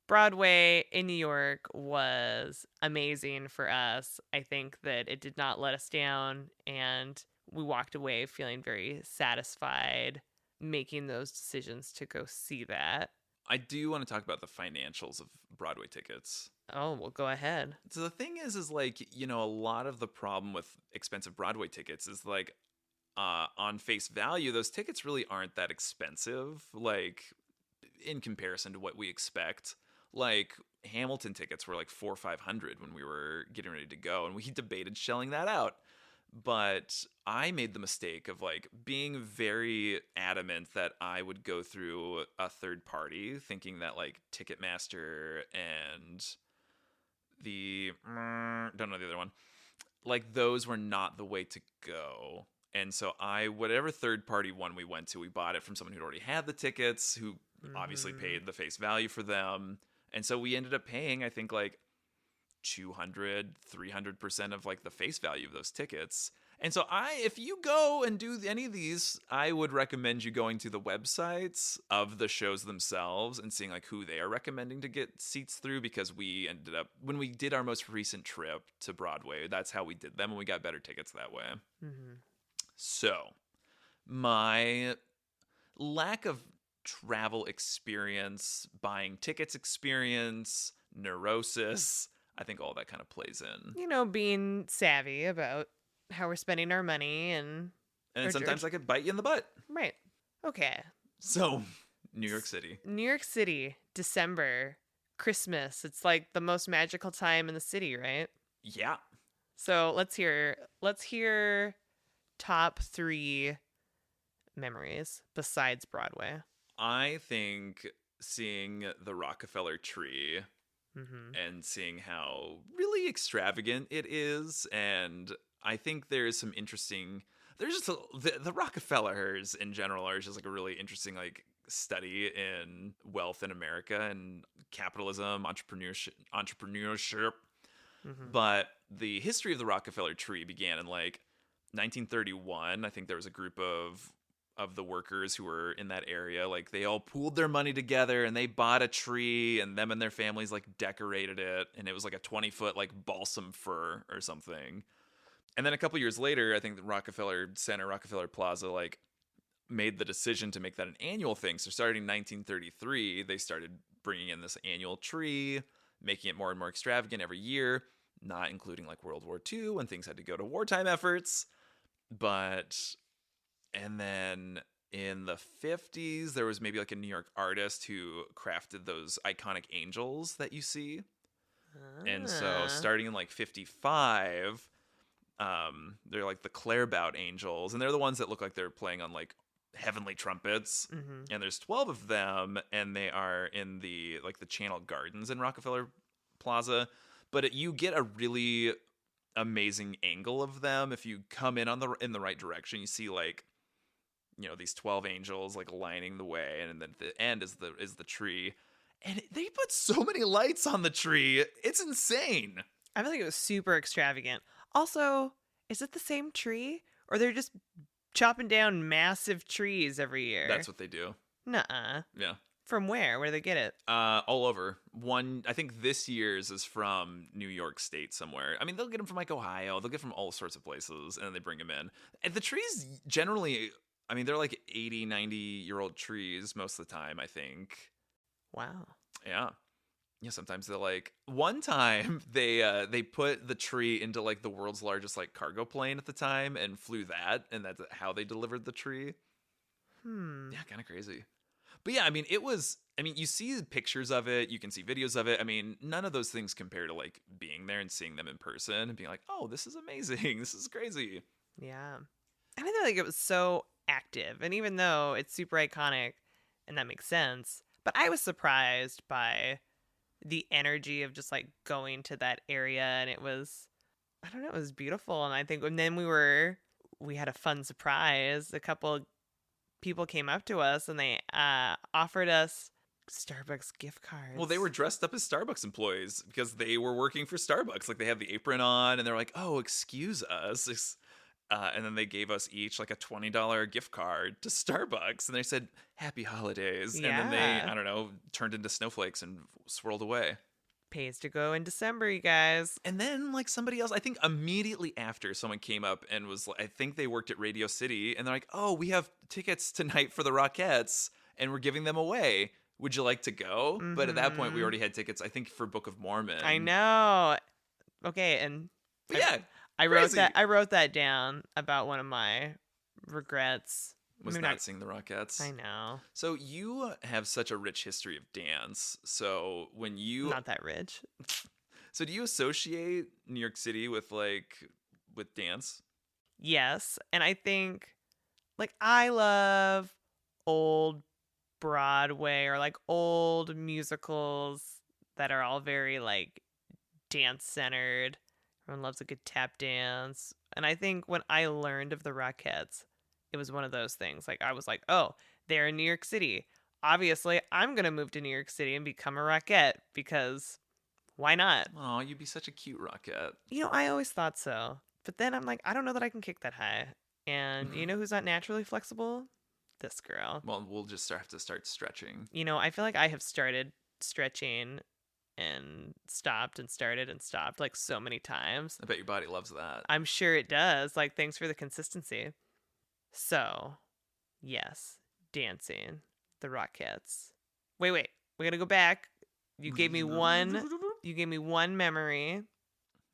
Broadway in New York was amazing for us. I think that it did not let us down, and we walked away feeling very satisfied making those decisions to go see that. I do want to talk about the financials of Broadway tickets. Oh, well, go ahead. So the thing is like, you know, a lot of the problem with expensive Broadway tickets is like, on face value, those tickets really aren't that expensive, like in comparison to what we expect. Like Hamilton tickets were like $400 or $500 when we were getting ready to go, and we debated shelling that out. But I made the mistake of like being very adamant that I would go through a third party, thinking that like Ticketmaster and the don't know the other one, like those were not the way to go. And so whatever third party one we went to, we bought it from someone who'd already had the tickets, who obviously paid the face value for them. And so we ended up paying, I think, like 200-300% of like the face value of those tickets. And so if you go and do any of these, I would recommend you going to the websites of the shows themselves and seeing like who they are recommending to get seats through, because we ended up, when we did our most recent trip to Broadway, that's how we did them, and we got better tickets that way. So my lack of travel experience, buying tickets experience, neurosis, I think all that kind of plays in. You know, being savvy about how we're spending our money and sometimes I could bite you in the butt. Right. Okay. So, New York City. New York City, December, Christmas. It's like the most magical time in the city, right? Yeah. So, let's hear top 3 memories besides Broadway. I think seeing the Rockefeller tree and seeing how really extravagant it is. And I think there's some interesting, there's just the Rockefellers in general are just like a really interesting like study in wealth in America and capitalism, entrepreneurship. But the history of the Rockefeller tree began in like 1931. I think there was a group of the workers who were in that area, like they all pooled their money together and they bought a tree, and them and their families like decorated it, and it was like a 20-foot like balsam fir or something. And then a couple years later, I think the Rockefeller Center, Rockefeller Plaza, like made the decision to make that an annual thing. So starting in 1933, they started bringing in this annual tree, making it more and more extravagant every year, not including like World War II when things had to go to wartime efforts. And then in the 50s, there was maybe like a New York artist who crafted those iconic angels that you see. And so starting in like 55, they're like the Clairbout angels, and they're the ones that look like they're playing on like heavenly trumpets. And there's 12 of them, and they are in the like the Channel Gardens in Rockefeller Plaza. But you get a really amazing angle of them if you come in in the right direction. You see like, you know, these 12 angels like lining the way, and then at the end is the tree, and they put so many lights on the tree. It's insane. I feel like it was super extravagant. Also, is it the same tree, or they're just chopping down massive trees every year? That's what they do. Nuh-uh. Yeah. From where? Where do they get it? All over. I think this year's is from New York State somewhere. I mean, they'll get them from like Ohio. They'll get from all sorts of places, and then they bring them in. And the trees generally, I mean, they're like 80, 90-year-old trees most of the time, I think. Wow. Yeah. Yeah, sometimes they're like, one time they put the tree into like the world's largest like cargo plane at the time and flew that, and that's how they delivered the tree. Yeah, kind of crazy. But yeah, I mean, you see pictures of it, you can see videos of it. I mean, none of those things compare to like being there and seeing them in person and being like, oh, this is amazing. This is crazy. Yeah. I feel like it was so active. And even though it's super iconic, and that makes sense, but I was surprised by the energy of just like going to that area. And it was, I don't know, it was beautiful. And I think, and then we had a fun surprise. A couple people came up to us and they offered us Starbucks gift cards. Well, they were dressed up as Starbucks employees because they were working for Starbucks. Like they have the apron on and they're like, oh, excuse us. And then they gave us each like a $20 gift card to Starbucks. And they said, happy holidays. Yeah. And then they, I don't know, turned into snowflakes and swirled away. Pays to go in December, you guys. And then like somebody else, I think immediately after, someone came up and was like, I think they worked at Radio City. And they're like, oh, we have tickets tonight for the Rockettes and we're giving them away. Would you like to go? Mm-hmm. But at that point, we already had tickets, I think, for Book of Mormon. I know. Okay, and but yeah, I wrote that down about one of my regrets. Was not seeing the Rockettes. I know. So you have such a rich history of dance. So when you not that rich. So do you associate New York City with dance? Yes, and I think I love old Broadway or old musicals that are all very dance centered. Everyone loves a good tap dance. And I think when I learned of the Rockettes, it was one of those things. I was like, oh, they're in New York City. Obviously, I'm going to move to New York City and become a Rockette because why not? Oh, you'd be such a cute Rockette. I always thought so. But then I'm like, I don't know that I can kick that high. And you know who's not naturally flexible? This girl. Well, we'll just have to start stretching. I feel like I have started stretching and stopped and started and stopped so many times. I bet your body loves that. I'm sure it does. Thanks for the consistency. So, yes, dancing, the Rockettes. Wait, we're gonna go back. You gave me one memory.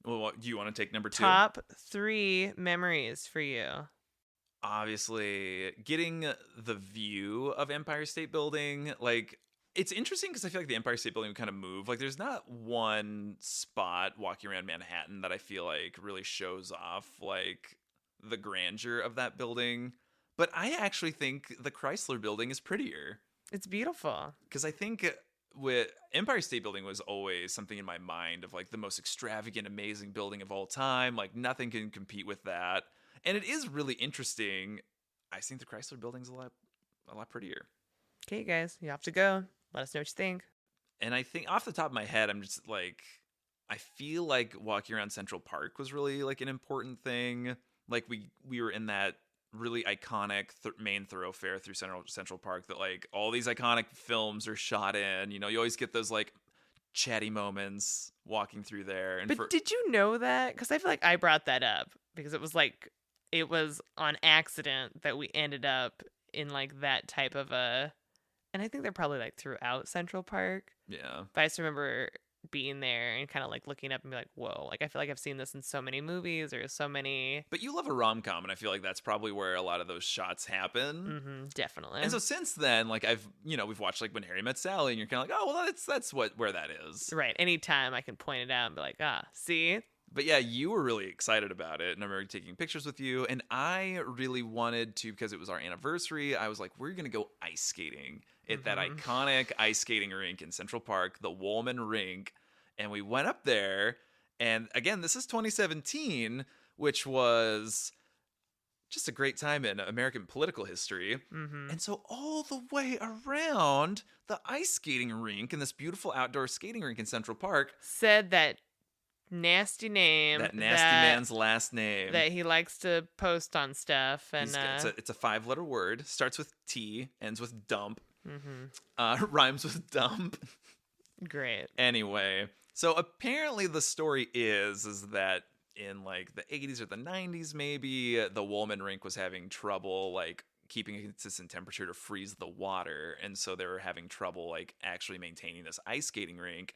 Well, do you want to take number 2? Top 3 memories for you. Obviously, getting the view of Empire State Building, it's interesting because I feel like the Empire State Building would kind of move. There's not one spot walking around Manhattan that I feel like really shows off the grandeur of that building. But I actually think the Chrysler Building is prettier. It's beautiful. Because I think with Empire State Building was always something in my mind of the most extravagant, amazing building of all time. Nothing can compete with that. And it is really interesting. I think the Chrysler Building's a lot prettier. Okay, guys, you have to go. Let us know what you think. And I think off the top of my head, I'm just I feel like walking around Central Park was really an important thing. We were in that really iconic main thoroughfare through Central Park that all these iconic films are shot in. You always get those chatty moments walking through there. But did you know that? Because I feel like I brought that up because it was on accident that we ended up in that type of a, and I think they're probably throughout Central Park. Yeah. But I just remember being there and kind of looking up and be like, whoa, I feel like I've seen this in so many movies or so many. But you love a rom-com, and I feel like that's probably where a lot of those shots happen. Mm-hmm, definitely. And so since then, we've watched When Harry Met Sally, and you're kind of oh, well, that's where that is. Right. Anytime I can point it out and be like, see? But yeah, you were really excited about it, and I remember taking pictures with you, and I really wanted to, because it was our anniversary, I was like, we're going to go ice skating at that iconic ice skating rink in Central Park, the Woolman Rink, and we went up there, and again, this is 2017, which was just a great time in American political history, and so all the way around the ice skating rink and this beautiful outdoor skating rink in Central Park said that nasty name. That nasty man's last name. That he likes to post on stuff. And it's a 5-letter word. Starts with T, ends with dump. Rhymes with dump. Great. Anyway, so apparently the story is that in the 80s or the 90s maybe, the Woolman Rink was having trouble keeping a consistent temperature to freeze the water. And so they were having trouble actually maintaining this ice skating rink.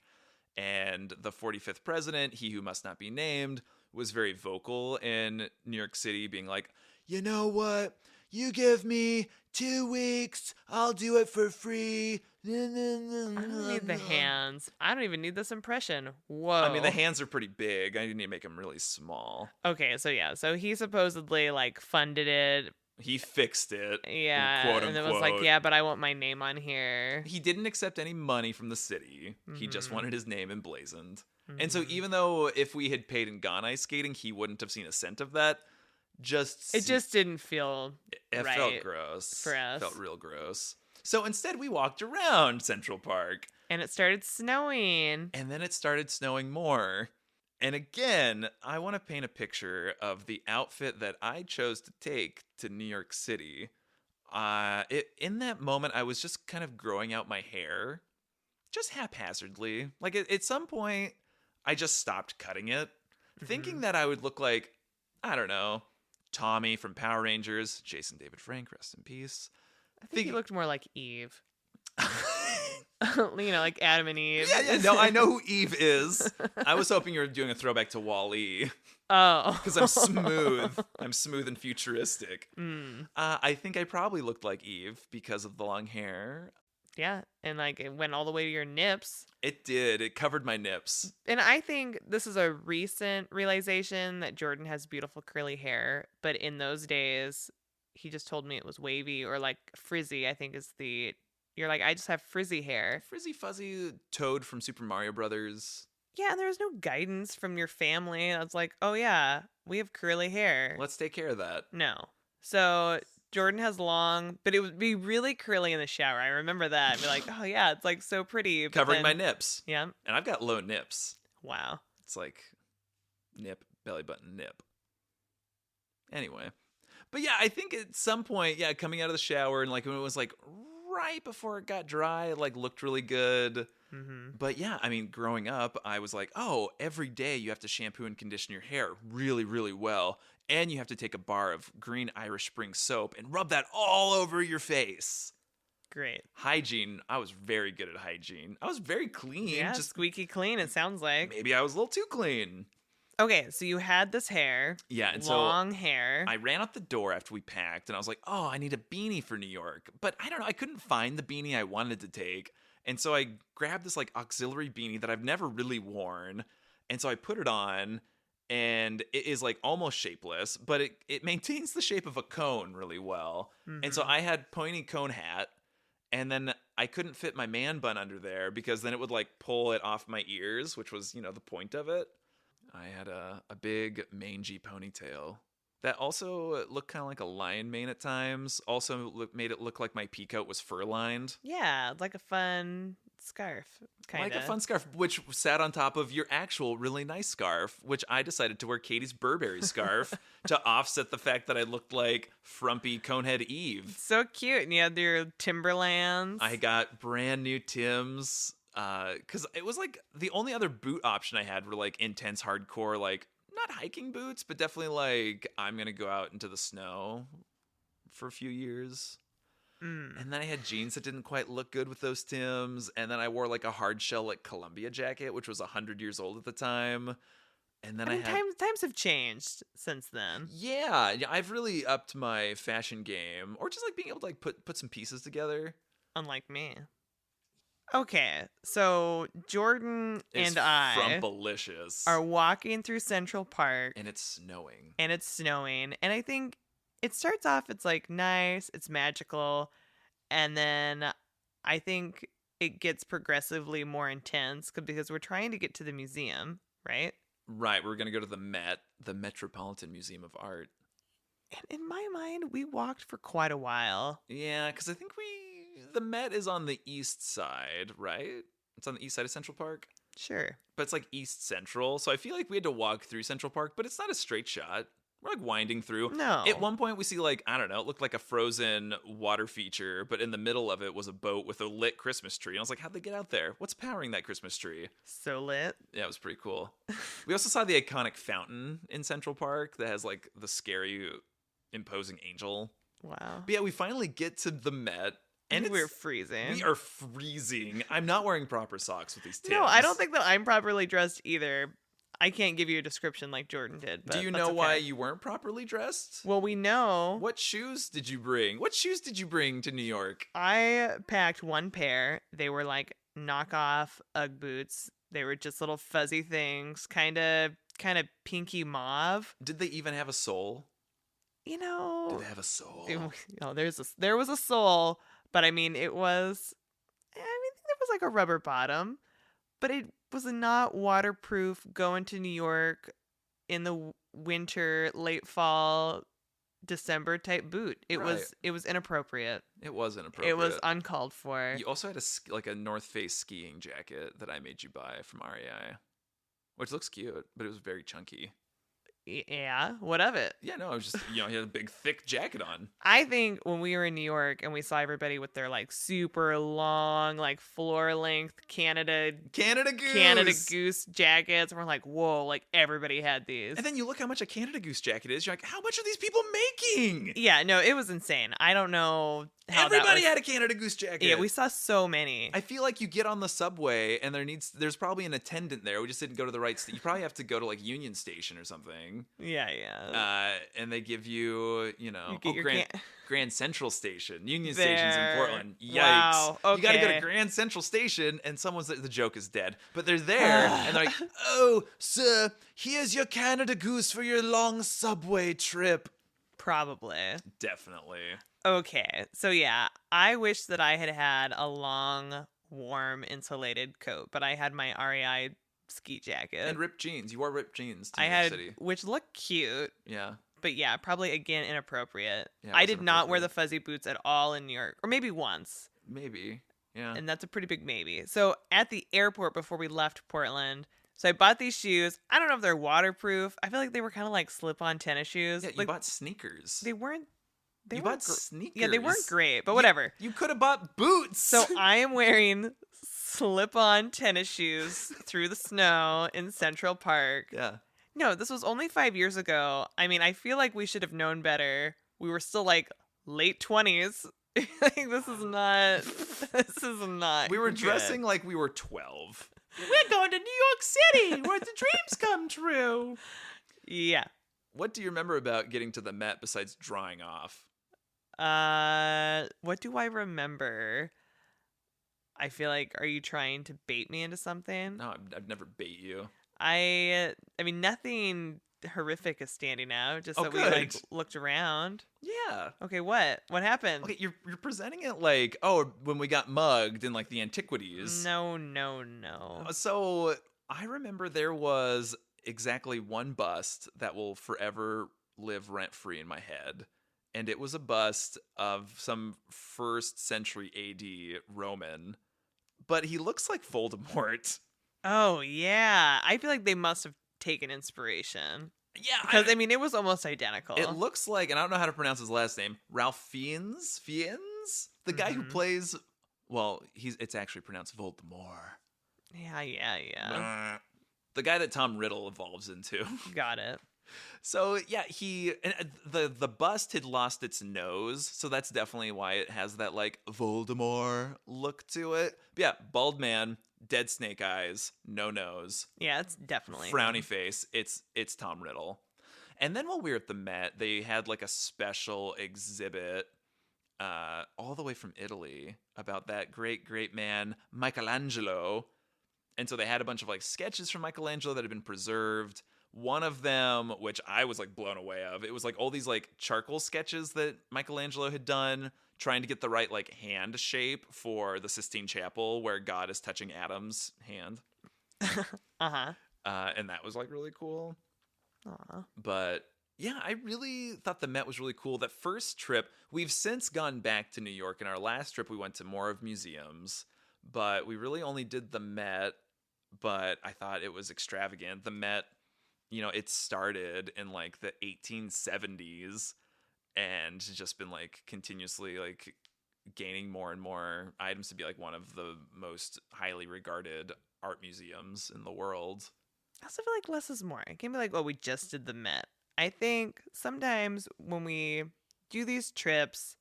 And the 45th president, he who must not be named, was very vocal in New York City, being like, you know what? You give me 2 weeks, I'll do it for free. I don't need the hands. I don't even need this impression. Whoa. I mean, the hands are pretty big. I need to make them really small. Okay, so yeah. So he supposedly funded it. He fixed it. Yeah. Quote, and it was yeah, but I want my name on here. He didn't accept any money from the city. He just wanted his name emblazoned. And so even though if we had paid and gone ice skating, he wouldn't have seen a cent of that. It just didn't feel It right felt gross. For us. It felt real gross. So instead we walked around Central Park. And it started snowing. And then it started snowing more. And again, I want to paint a picture of the outfit that I chose to take to New York City. In that moment, I was just kind of growing out my hair, just haphazardly. Like at some point, I just stopped cutting it, thinking that I would look like, I don't know, Tommy from Power Rangers, Jason David Frank, rest in peace. I think he looked more like Eve. Like Adam and Eve. Yeah, no, I know who Eve is. I was hoping you were doing a throwback to Wall-E. Oh. Because I'm smooth. I'm smooth and futuristic. I think I probably looked like Eve because of the long hair. Yeah, and like it went all the way to your nips. It did. It covered my nips. And I think this is a recent realization that Jordan has beautiful curly hair. But in those days, he just told me it was wavy or like frizzy, I think is the... You're like, I just have frizzy hair. Frizzy fuzzy Toad from Super Mario Brothers. Yeah, and there was no guidance from your family. I was like, oh yeah, we have curly hair. Let's take care of that. No. So Jordan has long, but it would be really curly in the shower. I remember that. I'd be like, oh yeah, it's like so pretty. Covering my nips. Yeah. And I've got low nips. Wow. It's like nip, belly button, nip. Anyway. But yeah, I think at some point, yeah, coming out of the shower and like when it was like right before it got dry, it like looked really good. But yeah, I mean, growing up, I was like, oh, every day you have to shampoo and condition your hair really, really well. And you have to take a bar of green Irish Spring soap and rub that all over your face. Great. Hygiene. I was very good at hygiene. I was very clean. Yeah, just squeaky clean, it sounds like. Maybe I was a little too clean. Okay, so you had this hair. Yeah, and long hair. I ran out the door after we packed, and I was like, oh, I need a beanie for New York. But I don't know, I couldn't find the beanie I wanted to take. And so I grabbed this like auxiliary beanie that I've never really worn. And so I put it on, and it is like almost shapeless, but it maintains the shape of a cone really well. And so I had pointy cone hat, and then I couldn't fit my man bun under there because then it would like pull it off my ears, which was, the point of it. I had a big mangy ponytail that also looked kind of like a lion mane at times. Also made it look like my peacoat was fur-lined. Yeah, like a fun scarf, kind of. Like a fun scarf, which sat on top of your actual really nice scarf, which I decided to wear Katie's Burberry scarf to offset the fact that I looked like frumpy Conehead Eve. So cute. And you had your Timberlands. I got brand new Timbs. Because it was like the only other boot option I had were like intense hardcore, like not hiking boots, but definitely like I'm gonna go out into the snow for a few years. And then I had jeans that didn't quite look good with those Timbs, and then I wore like a hard shell like Columbia jacket, which was 100 years old at the time. And then times have changed since then. Yeah, I've really upped my fashion game, or just like being able to like put some pieces together. Unlike me. Okay, so Jordan and I Frumpalicious are walking through Central Park. And it's snowing. And I think it starts off, it's like nice, it's magical. And then I think it gets progressively more intense because we're trying to get to the museum, right? Right, we're going to go to the Met, the Metropolitan Museum of Art. And in my mind, we walked for quite a while. Yeah, because I think the Met is on the east side, right? It's on the east side of Central Park. Sure. But it's like East Central. So I feel like we had to walk through Central Park, but it's not a straight shot. We're like winding through. No. At one point we see like, I don't know, it looked like a frozen water feature, but in the middle of it was a boat with a lit Christmas tree. And I was like, how'd they get out there? What's powering that Christmas tree? So lit. Yeah, it was pretty cool. We also saw the iconic fountain in Central Park that has like the scary, imposing angel. Wow. But yeah, we finally get to the Met. And we're freezing. We are freezing. I'm not wearing proper socks with these Timbs. No, I don't think that I'm properly dressed either. I can't give you a description like Jordan did. But do you know why you weren't properly dressed? Well, we know. What shoes did you bring? What shoes did you bring to New York? I packed one pair. They were like knockoff Ugg boots. They were just little fuzzy things, kind of pinky mauve. Did they even have a sole? Did they have a sole? There was a sole. But I mean, it was like a rubber bottom, but it was not waterproof going to New York in the winter, late fall, December type boot. It was inappropriate. It was inappropriate. It was uncalled for. You also had a North Face skiing jacket that I made you buy from REI. which looks cute, but it was very chunky. Yeah, what of it? Yeah, no, it was just, he had a big, thick jacket on. I think when we were in New York and we saw everybody with their, like, super long, like, floor-length Canada Goose jackets, and we're like, whoa, like, everybody had these. And then you look how much a Canada Goose jacket is, you're like, how much are these people making? Yeah, no, it was insane. I don't know how Everybody had a Canada Goose jacket. Yeah, we saw so many. I feel like you get on the subway and there's probably an attendant there. We just didn't go to the right you probably have to go to like Union Station or something. Yeah. And they give you, Grand Central Station. Union there. Station's in Portland. Yikes. Wow. Okay. You got to go to Grand Central Station and the joke is dead. But they're there and they're like, "Oh, sir, here's your Canada Goose for your long subway trip." Probably. Definitely. Okay, so yeah, I wish that I had a long, warm, insulated coat, but I had my REI ski jacket. And ripped jeans. You wore ripped jeans to New York City. Which looked cute. Yeah. But yeah, probably, again, inappropriate. Yeah, I did not wear the fuzzy boots at all in New York. Or maybe once. Maybe, yeah. And that's a pretty big maybe. So at the airport before we left Portland, so I bought these shoes. I don't know if they're waterproof. I feel like they were kind of like slip-on tennis shoes. Yeah, like, you bought sneakers. They weren't. You bought sneakers. Yeah, they weren't great, but whatever. You could have bought boots. So I am wearing slip-on tennis shoes through the snow in Central Park. Yeah. No, this was only 5 years ago. I mean, I feel like we should have known better. We were still like late 20s. Like, this is not. We were good. dressing like we were 12. We're going to New York City where the dreams come true. Yeah. What do you remember about getting to the Met besides drying off? What do I remember? I feel like, are you trying to bait me into something? No, I've never bait you. I mean, nothing horrific is standing out. Just that we like looked around. Yeah. Okay, what happened? Okay, you're presenting it like, when we got mugged in like the antiquities. No. So I remember there was exactly one bust that will forever live rent-free in my head. And it was a bust of some 1st century AD Roman. But he looks like Voldemort. Oh, yeah. I feel like they must have taken inspiration. Yeah. Because, I mean, it was almost identical. It looks like, and I don't know how to pronounce his last name, Ralph Fiennes? The guy who plays, it's actually pronounced Voldemort. Yeah. The guy that Tom Riddle evolves into. Got it. So yeah, the bust had lost its nose, so that's definitely why it has that like Voldemort look to it. But yeah, bald man, dead snake eyes, no nose. Yeah, it's definitely frowny face. It's Tom Riddle. And then while we were at the Met, they had like a special exhibit all the way from Italy about that great man Michelangelo. And so they had a bunch of like sketches from Michelangelo that had been preserved. One of them, which I was like blown away of, it was like all these like charcoal sketches that Michelangelo had done, trying to get the right like hand shape for the Sistine Chapel where God is touching Adam's hand. And that was like really cool. But yeah, I really thought the Met was really cool. That first trip, we've since gone back to New York. In our last trip, we went to more of museums, but we really only did the Met. But I thought it was extravagant. The Met, it started in like the 1870s and just been like continuously like gaining more and more items to be like one of the most highly regarded art museums in the world. I also feel like less is more. It can't be like, we just did the Met. I think sometimes when we do these trips,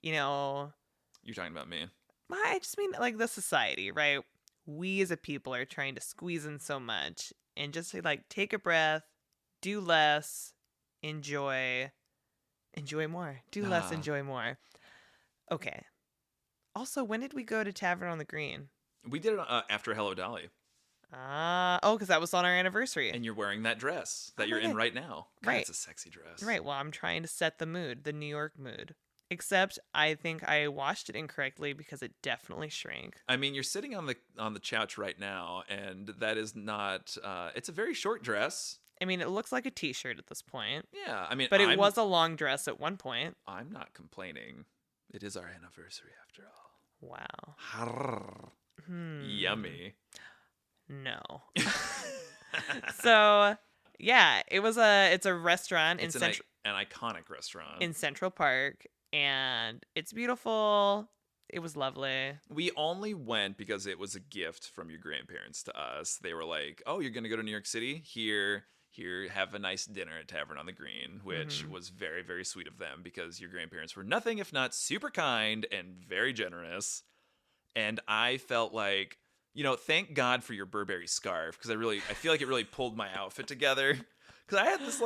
You're talking about me. I just mean like the society, right? We as a people are trying to squeeze in so much. And just to like take a breath, do less, enjoy more. Do less, enjoy more. Okay. Also, when did we go to Tavern on the Green? We did it after Hello Dolly. Because that was on our anniversary. And you're wearing that dress that you're in right now. God, right. It's a sexy dress. Right. Well, I'm trying to set the mood, the New York mood. Except I think I washed it incorrectly because it definitely shrank. I mean, you're sitting on the couch right now, and that is not. It's a very short dress. I mean, it looks like a t-shirt at this point. Yeah, I mean, but it was a long dress at one point. I'm not complaining. It is our anniversary after all. Wow. Yummy. No. So, yeah, it's a restaurant it's an iconic restaurant in Central Park, and it's beautiful. It was lovely. We only went because it was a gift from your grandparents to us. They were like, "Oh, you're going to go to New York City? Here, have a nice dinner at Tavern on the Green," which was very, very sweet of them because your grandparents were nothing if not super kind and very generous. And I felt like, thank God for your Burberry scarf because I feel like it really pulled my outfit together. Because I had this,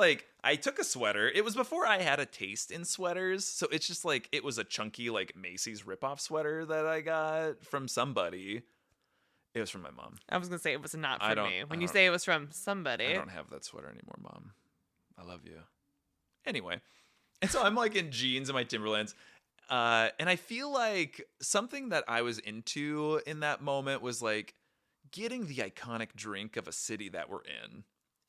I took a sweater. It was before I had a taste in sweaters. So it's just it was a chunky, Macy's ripoff sweater that I got from somebody. It was from my mom. I was going to say it was not from me. When you say it was from somebody. I don't have that sweater anymore, Mom. I love you. Anyway. And so I'm in jeans and my Timberlands. And I feel like something that I was into in that moment was getting the iconic drink of a city that we're in.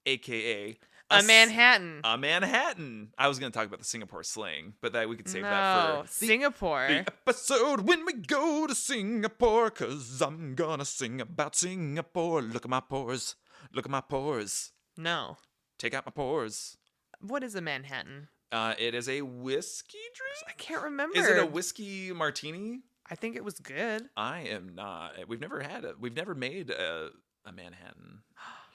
AKA a Manhattan. A Manhattan. I was going to talk about the Singapore slang, but that we could save that for Singapore. The episode when we go to Singapore, because I'm going to sing about Singapore. Look at my pores. Look at my pores. No. Take out my pores. What is a Manhattan? It is a whiskey drink? I can't remember. Is it a whiskey martini? I think it was good. I am not. We've never made a Manhattan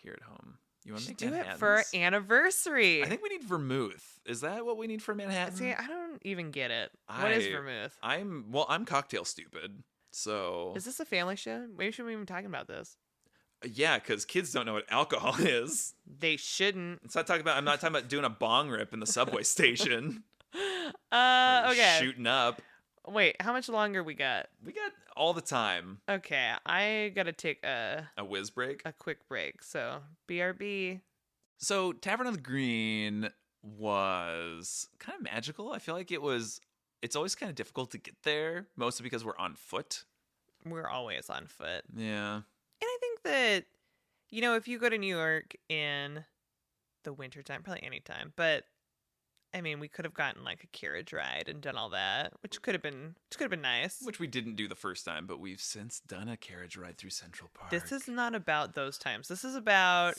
here at home. You want to make do Manhattans? It for anniversary. I think we need vermouth. Is that what we need for Manhattan? See, I don't even get it. What is vermouth? I'm cocktail stupid. So is this a family show? Maybe we shouldn't even be talking about this. Yeah, because kids don't know what alcohol is. They shouldn't. I'm not talking about doing a bong rip in the subway station. Okay. Shooting up. Wait, how much longer we got? We got all the time. Okay, I gotta take a whiz break? A quick break, so BRB. So Tavern on the Green was kind of magical. I feel like it's always kind of difficult to get there, mostly because we're on foot. We're always on foot. Yeah. And I think that, if you go to New York in the wintertime, probably any time, but I mean, we could have gotten a carriage ride and done all that, which could have been nice. Which we didn't do the first time, but we've since done a carriage ride through Central Park. This is not about those times. This is about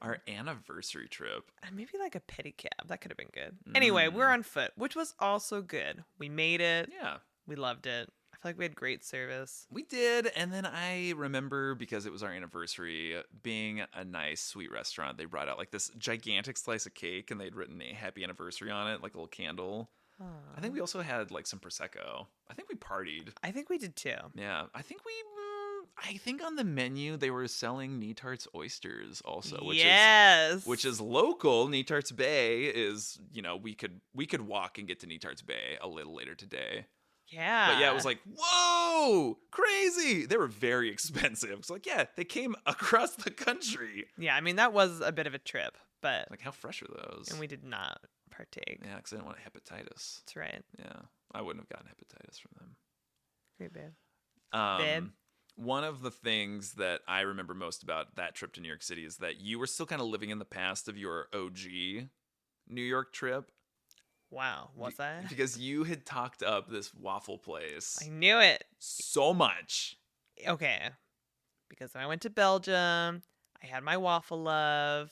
our anniversary trip. Maybe a pedicab. That could have been good. Anyway, we're on foot, which was also good. We made it. Yeah. We loved it. I feel like we had great service. We did, and then I remember, because it was our anniversary, being a nice, sweet restaurant, they brought out this gigantic slice of cake, and they'd written a happy anniversary on it, a little candle. Aww. I think we also had some Prosecco. I think we partied. I think we did too. Yeah, I think on the menu they were selling Neatart's oysters also, which is local. Neatart's Bay is, we could walk and get to Neatart's Bay a little later today. Yeah. But yeah, it was whoa, crazy. They were very expensive. It's they came across the country. Yeah, I mean, that was a bit of a trip, but how fresh are those? And we did not partake. Yeah, because I didn't want hepatitis. That's right. Yeah, I wouldn't have gotten hepatitis from them. Great, babe. Babe. One of the things that I remember most about that trip to New York City is that you were still kind of living in the past of your OG New York trip. Wow, was I? Because you had talked up this waffle place. I knew it. So much. Okay. Because when I went to Belgium, I had my waffle love.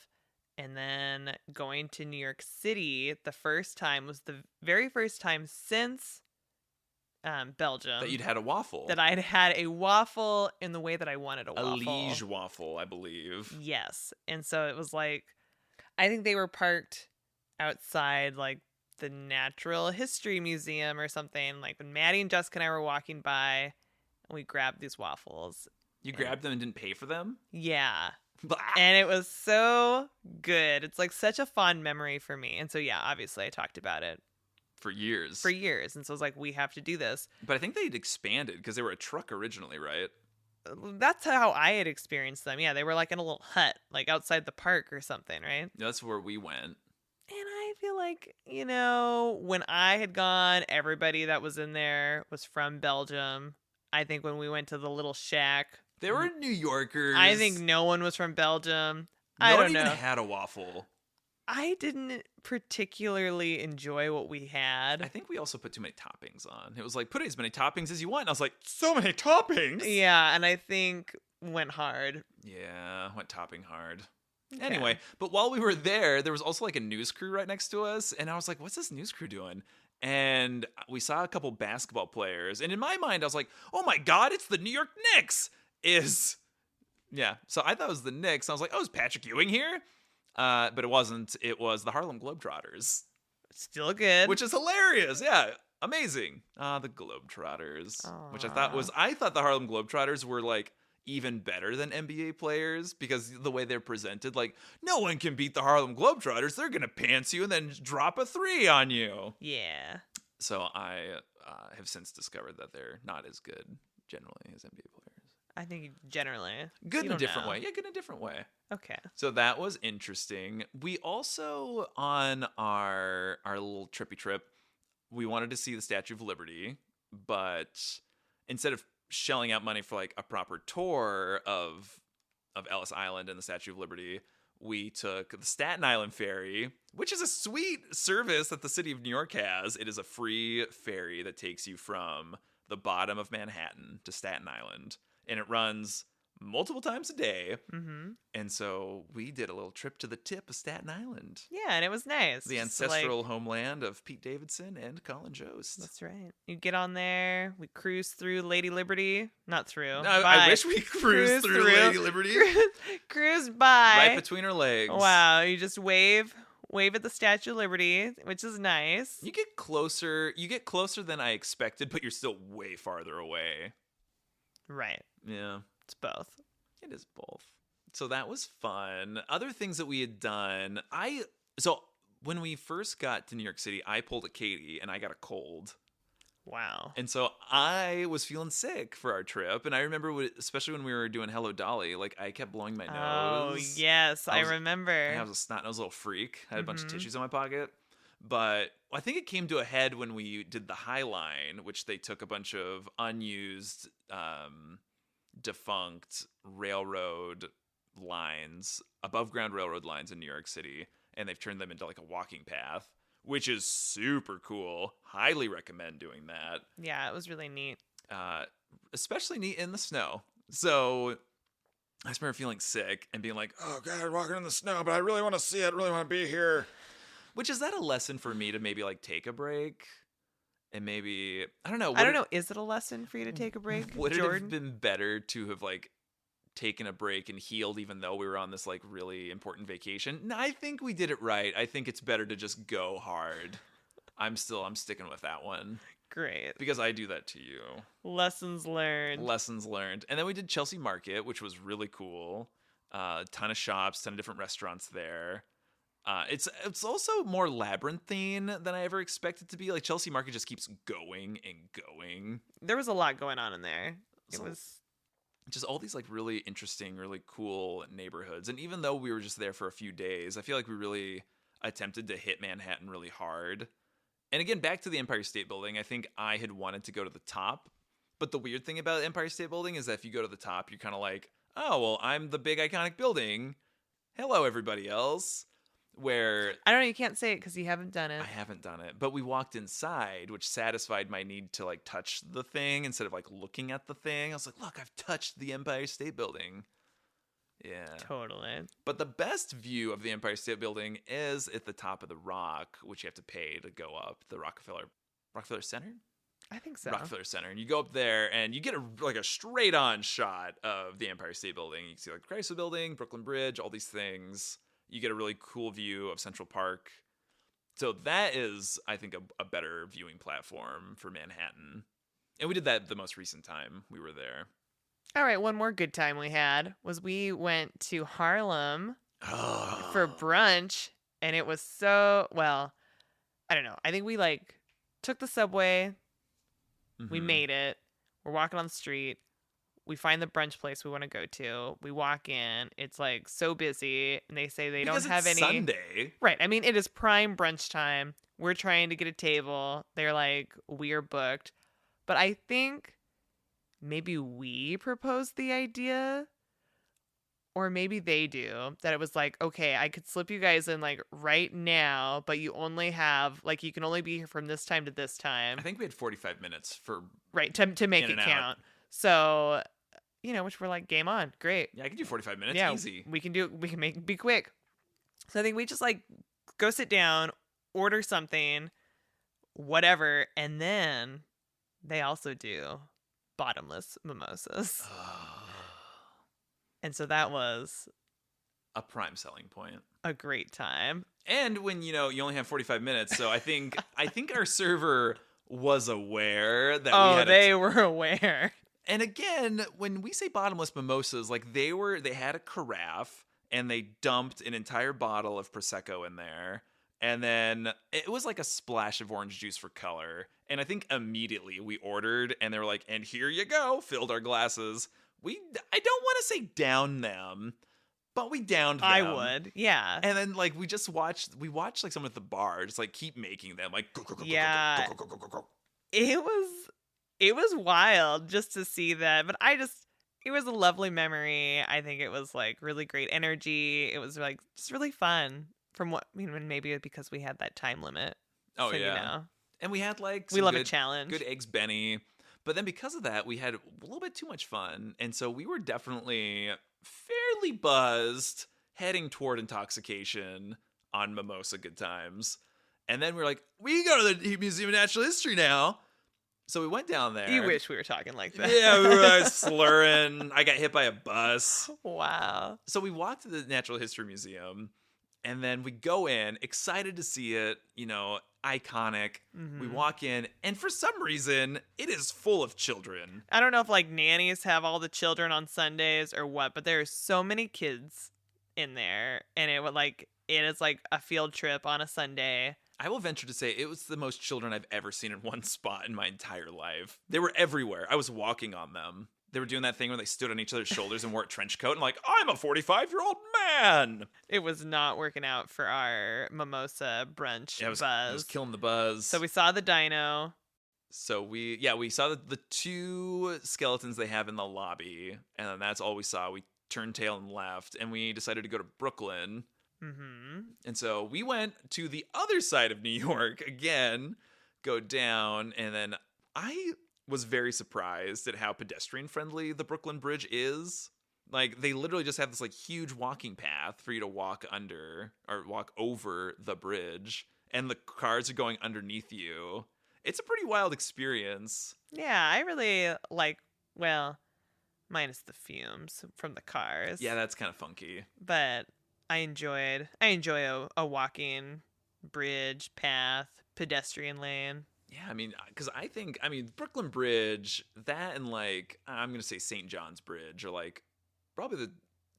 And then going to New York City, the first time was the very first time since Belgium. That you'd had a waffle. That I'd had a waffle in the way that I wanted a waffle. A liege waffle, I believe. Yes. And so it was I think they were parked outside the Natural History Museum or something, when Maddie and Jessica and I were walking by, and we grabbed these waffles. You grabbed them and didn't pay for them? Yeah. And it was so good. It's such a fond memory for me. And so, yeah, obviously I talked about it. For years. And so I was we have to do this. But I think they'd expanded because they were a truck originally, right? That's how I had experienced them. Yeah, they were in a little hut, outside the park or something, right? That's where we went. And I feel when I had gone, everybody that was in there was from Belgium. I think when we went to the little shack, they were New Yorkers. I think no one was from Belgium. I don't know. No one even had a waffle. I didn't particularly enjoy what we had. I think we also put too many toppings on. It was put as many toppings as you want. And I was so many toppings? Yeah, and I think went hard. Yeah, went topping hard. Okay. Anyway, but while we were there was also like a news crew right next to us, and I was like, what's this news crew doing? And we saw a couple basketball players, and in my mind I was like, oh my god, it's the New York Knicks. So I thought it was the Knicks. I was like, oh, is Patrick Ewing here? But it wasn't. It was the Harlem Globetrotters. Still good. Which is hilarious. Yeah, amazing. The Globetrotters. Aww. Which I thought the Harlem Globetrotters were like even better than NBA players, because the way they're presented, like, no one can beat the Harlem Globetrotters. They're going to pants you and then drop a 3 on you. Yeah. So I have since discovered that they're not as good generally as NBA players. I think generally. Good in a different way. Yeah, good in a different way. Okay. So that was interesting. We also, on our little trippy trip, we wanted to see the Statue of Liberty, but instead of shelling out money for like a proper tour of Ellis Island and the Statue of Liberty, we took the Staten Island ferry, which is a sweet service that the city of New York has. It is a free ferry that takes you from the bottom of Manhattan to Staten Island, and it runs multiple times a day. Mm-hmm. And so we did a little trip to the tip of Staten Island. Yeah, and it was nice. The ancestral homeland of Pete Davidson and Colin Jost. That's right. You get on there, we cruise through Lady Liberty. Not through. No, I wish we cruised through Lady Liberty. Cruise by. Right between her legs. Wow, you just wave at the Statue of Liberty, which is nice. You get closer than I expected, but you're still way farther away. Right. Yeah. It's both. It is both. So that was fun. Other things that we had done. When we first got to New York City, I pulled a Katie and I got a cold. Wow. And so I was feeling sick for our trip. And I remember, especially when we were doing Hello Dolly, like I kept blowing my nose. Oh, yes. I remember. I was a snot-nosed little freak. I had a bunch of tissues in my pocket. But I think it came to a head when we did the High Line, which they took a bunch of unused, defunct railroad lines, above ground railroad lines in New York City, and they've turned them into like a walking path, which is super cool. Highly recommend doing that. Yeah, it was really neat. Especially neat in the snow. So I just remember feeling sick and being like, oh god, walking in the snow, but I really want to see it, really want to be here. Which, is that a lesson for me to maybe like take a break? And maybe, I don't know. Is it a lesson for you to take a break, Would Jordan? it have been better to have like taken a break and healed, even though we were on this like really important vacation? No, I think we did it right. I think it's better to just go hard. I'm sticking with that one. Great. Because I do that to you. Lessons learned. And then we did Chelsea Market, which was really cool. Ton of shops, ton of different restaurants there. It's also more labyrinthine than I ever expected to be. Like, Chelsea Market just keeps going and going. There was a lot going on in there. It was just all these like really interesting, really cool neighborhoods. And even though we were just there for a few days, I feel like we really attempted to hit Manhattan really hard. And again, back to the Empire State Building, I think I had wanted to go to the top. But the weird thing about Empire State Building is that if you go to the top, you're kind of like, oh, well, I'm the big iconic building. Hello, everybody else. Where I don't know, you can't say it because you haven't done it. I haven't done it, but we walked inside, which satisfied my need to like touch the thing instead of like looking at the thing. I was like, look, I've touched the Empire State Building. Yeah, totally. But the best view of the Empire State Building is at the top of the Rock, which you have to pay to go up. The Rockefeller Center. I think so. Rockefeller Center, and you go up there and you get a straight on shot of the Empire State Building. You can see like the Chrysler Building, Brooklyn Bridge, all these things. You get a really cool view of Central Park. So that is, I think, a better viewing platform for Manhattan. And we did that the most recent time we were there. All right, one more good time we had was we went to Harlem for brunch, and it was so, well, I don't know. I think we like took the subway. Mm-hmm. We made it. We're walking on the street. We find the brunch place we want to go to. We walk in. It's like so busy, and they say they don't have any. Sunday. Right. I mean, it is prime brunch time. We're trying to get a table. They're like, we're booked. But I think maybe we proposed the idea, or maybe they do, that it was like, okay, I could slip you guys in like right now, but you only have like, you can only be here from this time to this time. I think we had 45 minutes for to make it count. So which we're like, game on. Great. Yeah, I can do 45 minutes. Yeah, easy. We can be quick. So I think we just like go sit down, order something, whatever, and then they also do bottomless mimosas. And so that was a prime selling point. A great time. And when, you only have 45 minutes, so I think our server was aware that we had they were aware. And again, when we say bottomless mimosas, like they had a carafe and they dumped an entire bottle of Prosecco in there. And then it was like a splash of orange juice for color. And I think immediately we ordered and they were like, and here you go, filled our glasses. I don't want to say down them, but we downed them. I would, yeah. And then like we watched like someone at the bar just like keep making them like yeah. It was wild just to see that, but it was a lovely memory. I think it was like really great energy. It was like just really fun from what maybe because we had that time limit. Oh so, yeah. And we had like we love a challenge. Good eggs Benny. But then because of that, we had a little bit too much fun. And so we were definitely fairly buzzed heading toward intoxication on mimosa good times. And then we were like, we go to the Museum of Natural History now. So we went down there. You wish we were talking like that. Yeah, we were slurring. I got hit by a bus. Wow. So we walked to the Natural History Museum. And then we go in, excited to see it, iconic. Mm-hmm. We walk in, and for some reason, it is full of children. I don't know if like nannies have all the children on Sundays or what, but there are so many kids in there, and it is like a field trip on a Sunday. I will venture to say it was the most children I've ever seen in one spot in my entire life. They were everywhere. I was walking on them. They were doing that thing where they stood on each other's shoulders and wore a trench coat and like, I'm a 45-year-old man. It was not working out for our mimosa brunch buzz. It was killing the buzz. So we saw the dino. So we saw the two skeletons they have in the lobby. And then that's all we saw. We turned tail and left. And we decided to go to Brooklyn. Mm-hmm. And so we went to the other side of New York again, go down. And then I was very surprised at how pedestrian friendly the Brooklyn Bridge is. Like they literally just have this like huge walking path for you to walk under or walk over the bridge, and the cars are going underneath you. It's a pretty wild experience. Yeah, I really like, well, minus the fumes from the cars. Yeah, that's kind of funky. But I enjoy a walking bridge path, pedestrian lane. Yeah, I mean, because Brooklyn Bridge, that and like, I'm going to say St. John's Bridge are like probably the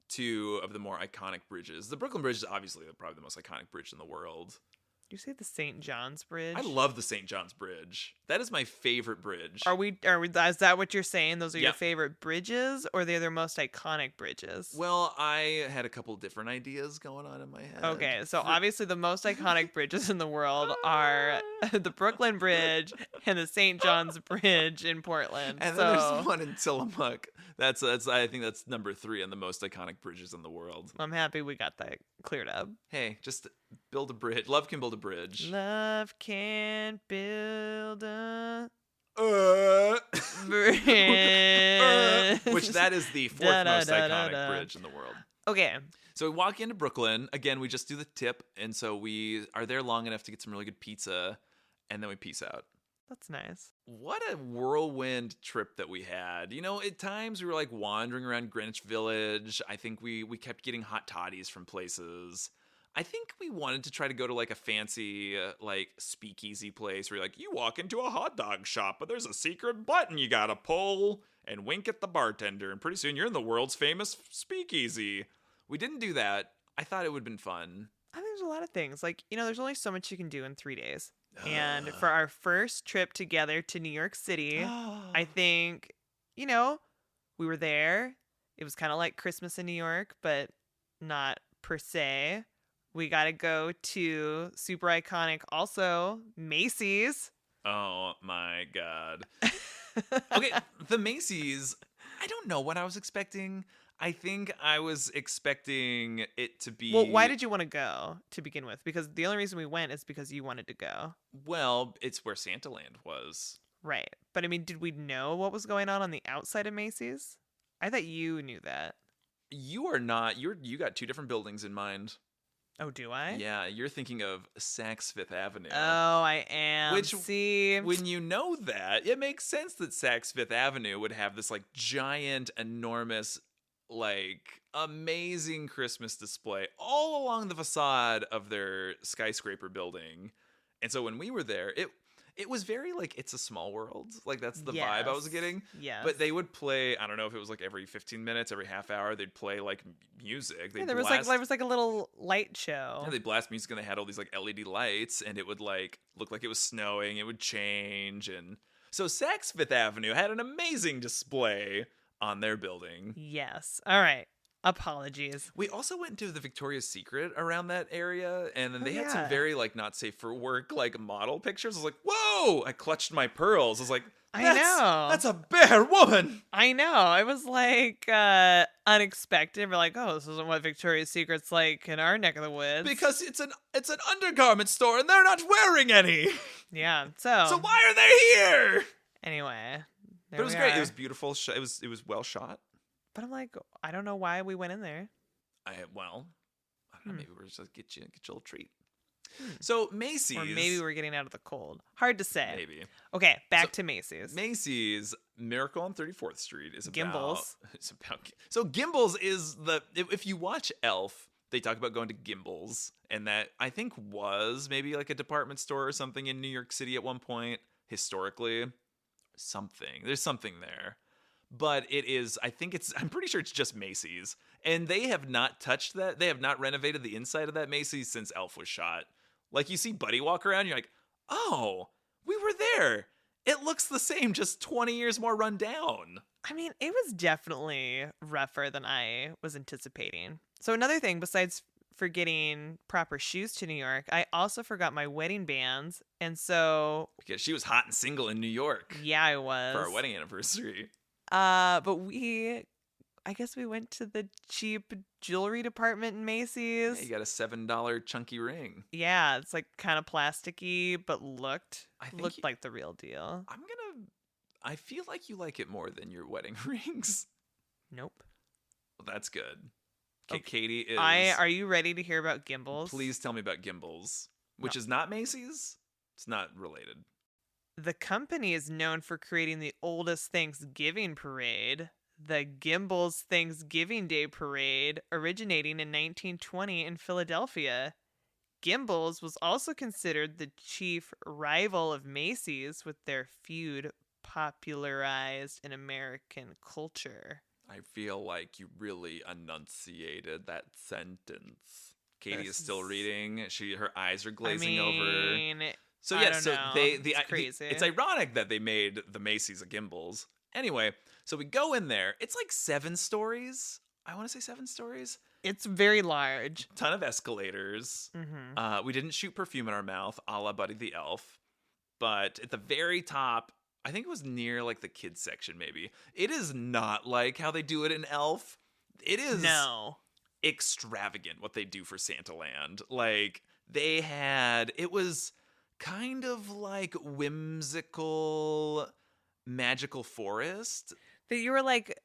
two of the more iconic bridges. The Brooklyn Bridge is obviously probably the most iconic bridge in the world. You say the St. John's Bridge? I love the St. John's Bridge. That is my favorite bridge. Is that what you're saying? Those are your favorite bridges, or they're their most iconic bridges? Well, I had a couple different ideas going on in my head. Okay, so obviously the most iconic bridges in the world are the Brooklyn Bridge and the St. John's Bridge in Portland. And then there's one in Tillamook. That's I think that's number 3 on the most iconic bridges in the world. I'm happy we got that cleared up. Hey, just build a bridge. Love can build a bridge. Love can build a bridge. Which that is the 4th most iconic bridge in the world. Okay. So we walk into Brooklyn. Again, we just do the tip. And so we are there long enough to get some really good pizza. And then we peace out. That's nice. What a whirlwind trip that we had. At times we were like wandering around Greenwich Village. I think we kept getting hot toddies from places. I think we wanted to try to go to like a fancy like speakeasy place where you walk into a hot dog shop, but there's a secret button you gotta pull and wink at the bartender, and pretty soon you're in the world's famous speakeasy. We didn't do that. I thought it would have been fun. I think there's a lot of things. Like, there's only so much you can do in 3 days. And for our first trip together to New York City, I think, we were there. It was kind of like Christmas in New York, but not per se. We got to go to super iconic, also, Macy's. Oh, my God. Okay, the Macy's, I don't know what I was expecting. I think I was expecting it to be... Well, why did you want to go to begin with? Because the only reason we went is because you wanted to go. Well, it's where Santaland was. Right. But, did we know what was going on the outside of Macy's? I thought you knew that. You are not. You got two different buildings in mind. Oh, do I? Yeah, you're thinking of Saks Fifth Avenue. Oh, I am. Which, see, when you know that, it makes sense that Saks Fifth Avenue would have this like giant, enormous, like amazing Christmas display all along the facade of their skyscraper building. And so when we were there, it was very like It's a Small World. Like that's the vibe I was getting. Yes. But they would play, I don't know if it was like every 15 minutes, every half hour, they'd play like music. There was like a little light show. Yeah, they'd blast music and they had all these like LED lights and it would like look like it was snowing. It would change. And so Saks Fifth Avenue had an amazing display on their building. Yes. All right. Apologies. We also went to the Victoria's Secret around that area, and then they had some very like not safe for work like model pictures. I was like, whoa! I clutched my pearls. I was like, I know. That's a bare woman. I know. It was like unexpected. We're like, oh, this isn't what Victoria's Secret's like in our neck of the woods. Because it's an undergarment store and they're not wearing any. Yeah. So why are they here? Anyway. But it was great. It was beautiful. It was well shot. But I'm like, I don't know why we went in there. I don't know. Maybe we're just get you a little treat. So Macy's, or maybe we're getting out of the cold. Hard to say. Maybe. Okay, back to Macy's. Macy's Miracle on 34th Street is Gimbals. So Gimbals is if you watch Elf, they talk about going to Gimbals, and that I think was maybe like a department store or something in New York City at one point historically. There's something there. But I'm pretty sure it's just Macy's. And they have not touched that. They have not renovated the inside of that Macy's since Elf was shot. Like, you see Buddy walk around, you're like, oh, we were there. It looks the same, just 20 years more run down. I mean, it was definitely rougher than I was anticipating. So another thing, besides forgetting proper shoes to New York, I also forgot my wedding bands. And so... Because she was hot and single in New York. Yeah, I was. For our wedding anniversary. But I guess we went to the cheap jewelry department in Macy's. Yeah, you got a $7 chunky ring. Yeah, it's like kind of plasticky, but looked like the real deal. I feel like you like it more than your wedding rings. Nope. Well, that's good. Okay, Katie is... Are you ready to hear about Gimbals? Please tell me about Gimbals, which is not Macy's. It's not related. The company is known for creating the oldest Thanksgiving parade, the Gimbals Thanksgiving Day Parade, originating in 1920 in Philadelphia. Gimbals was also considered the chief rival of Macy's, with their feud popularized in American culture. I feel like you really enunciated that sentence. Katie is still reading. Her eyes are glazing over. So yeah, it's crazy. It's ironic that they made the Macy's a Gimbals. Anyway, so we go in there. It's like 7 stories. I want to say 7 stories. It's very large. Ton of escalators. Mm-hmm. We didn't shoot perfume in our mouth, a la Buddy the Elf. But at the very top, I think it was near like the kids section maybe. It is not like how they do it in Elf. It is extravagant what they do for Santa Land. Like it was kind of like whimsical magical forest that we were like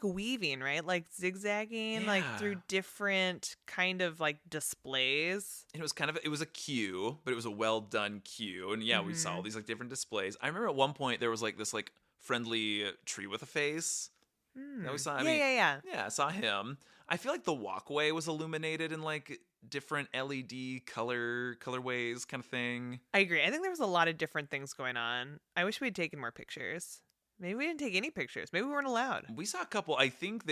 weaving, right? Like zigzagging, like through different kind of like displays. And it was a queue, but it was a well done queue. And we saw all these like different displays. I remember at one point there was like this like friendly tree with a face that we saw. Yeah, I saw him. I feel like the walkway was illuminated in like different LED colorways kind of thing. I agree. I think there was a lot of different things going on. I wish we had taken more pictures. Maybe we didn't take any pictures. Maybe we weren't allowed. We saw a couple. I think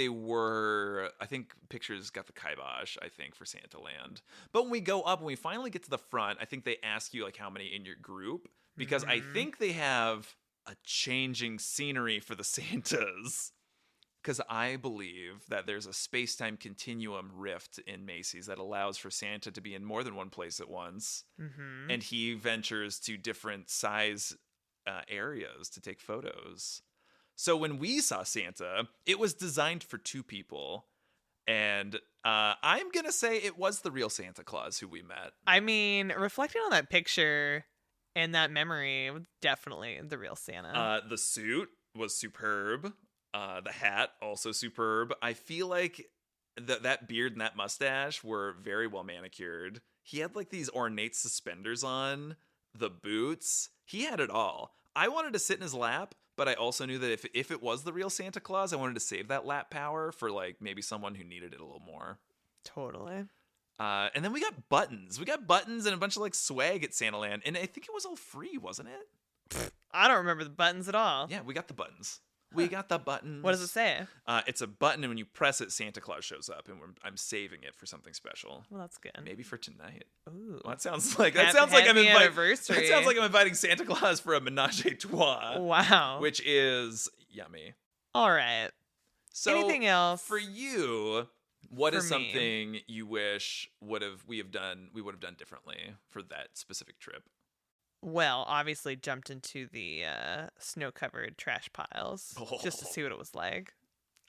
pictures got the kibosh, I think, for Santa Land. But when we go up, when we finally get to the front, I think they ask you like how many in your group. Because I think they have a changing scenery for the Santas. Because I believe that there's a space-time continuum rift in Macy's that allows for Santa to be in more than one place at once. Mm-hmm. And he ventures to different size areas to take photos. So when we saw Santa, it was designed for 2 people. And I'm going to say it was the real Santa Claus who we met. I mean, reflecting on that picture and that memory, definitely the real Santa. The suit was superb. The hat, also superb. I feel like that beard and that mustache were very well manicured. He had like these ornate suspenders on, the boots. He had it all. I wanted to sit in his lap, but I also knew that if it was the real Santa Claus, I wanted to save that lap power for like maybe someone who needed it a little more. Totally. And then we got buttons. We got buttons and a bunch of like swag at Santaland, and I think it was all free, wasn't it? I don't remember the buttons at all. Yeah, we got the buttons. We got the buttons. What does it say? It's a button, and when you press it, Santa Claus shows up, and I'm saving it for something special. Well, that's good. Maybe for tonight. Ooh, well, that sounds like I'm inviting. Anniversary. That sounds like I'm inviting Santa Claus for a menage a trois. Wow, which is yummy. All right. So, anything else for you? What is something you wish we would have done differently for that specific trip? Well, obviously jumped into the snow-covered trash piles just to see what it was like.